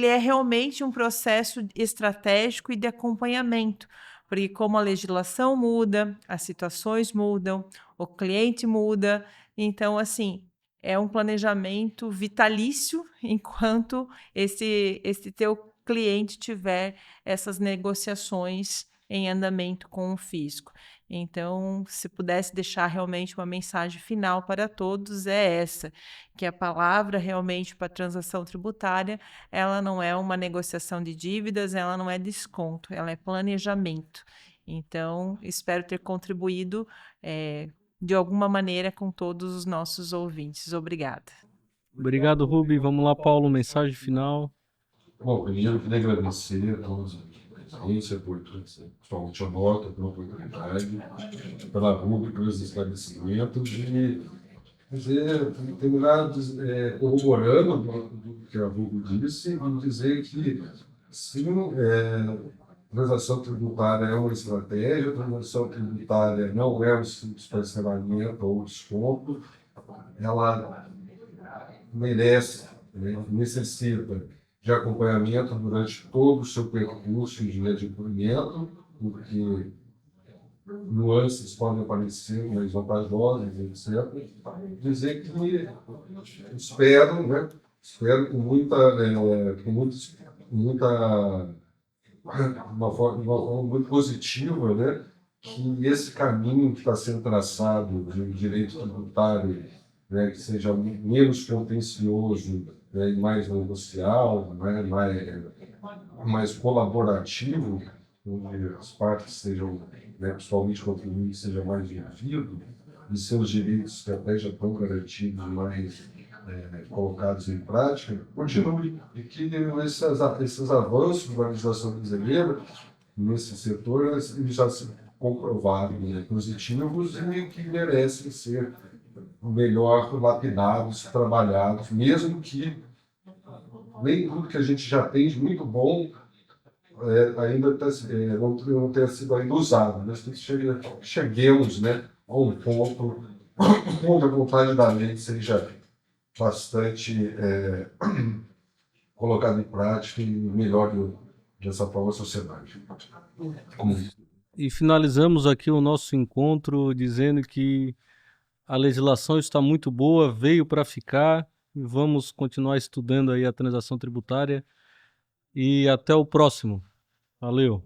é realmente um processo estratégico e de acompanhamento, porque como a legislação muda, as situações mudam, o cliente muda, então, assim, é um planejamento vitalício enquanto esse teu cliente tiver essas negociações em andamento com o fisco. Então, se pudesse deixar realmente uma mensagem final para todos, é essa, que a palavra realmente para a transação tributária, ela não é uma negociação de dívidas, ela não é desconto, ela é planejamento. Então, espero ter contribuído de alguma maneira com todos os nossos ouvintes. Obrigada. Obrigado, Rubi. Vamos lá, Paulo, mensagem final. Bom, primeiro eu queria agradecer a todos a presença, principalmente a Nota, pela oportunidade, pela Rubi, pelos esclarecimentos, e terminar corroborando o que a Rubi disse, e dizer que, sim, transação tributária é uma estratégia, a transação tributária não é um simples parcelamento ou desconto, ela merece, né, necessita de acompanhamento durante todo o seu percurso de adquirimento, porque nuances podem aparecer mais vantajosas, etc. Dizer que espero, né, espero uma forma muito positiva, né, que esse caminho que está sendo traçado de um direito tributário, né, que seja menos contencioso, né, e mais negocial, né, mais colaborativo, onde as partes sejam, né, principalmente o contribuinte, seja mais ouvido e seus direitos que até já estão garantidos mais colocados em prática, continue. E que esses avanços da legislação brasileira nesse setor eles já se comprovaram, né, positivos e que merecem ser melhor lapidados, trabalhados, mesmo que nem tudo que a gente já tem de muito bom ainda não tenha sido ainda usado. Nós cheguemos, né, a um ponto onde a vontade da lei seja bastante colocada em prática e melhor dessa forma a sociedade. E finalizamos aqui o nosso encontro dizendo que a legislação está muito boa, veio para ficar, e vamos continuar estudando aí a transação tributária. E até o próximo. Valeu.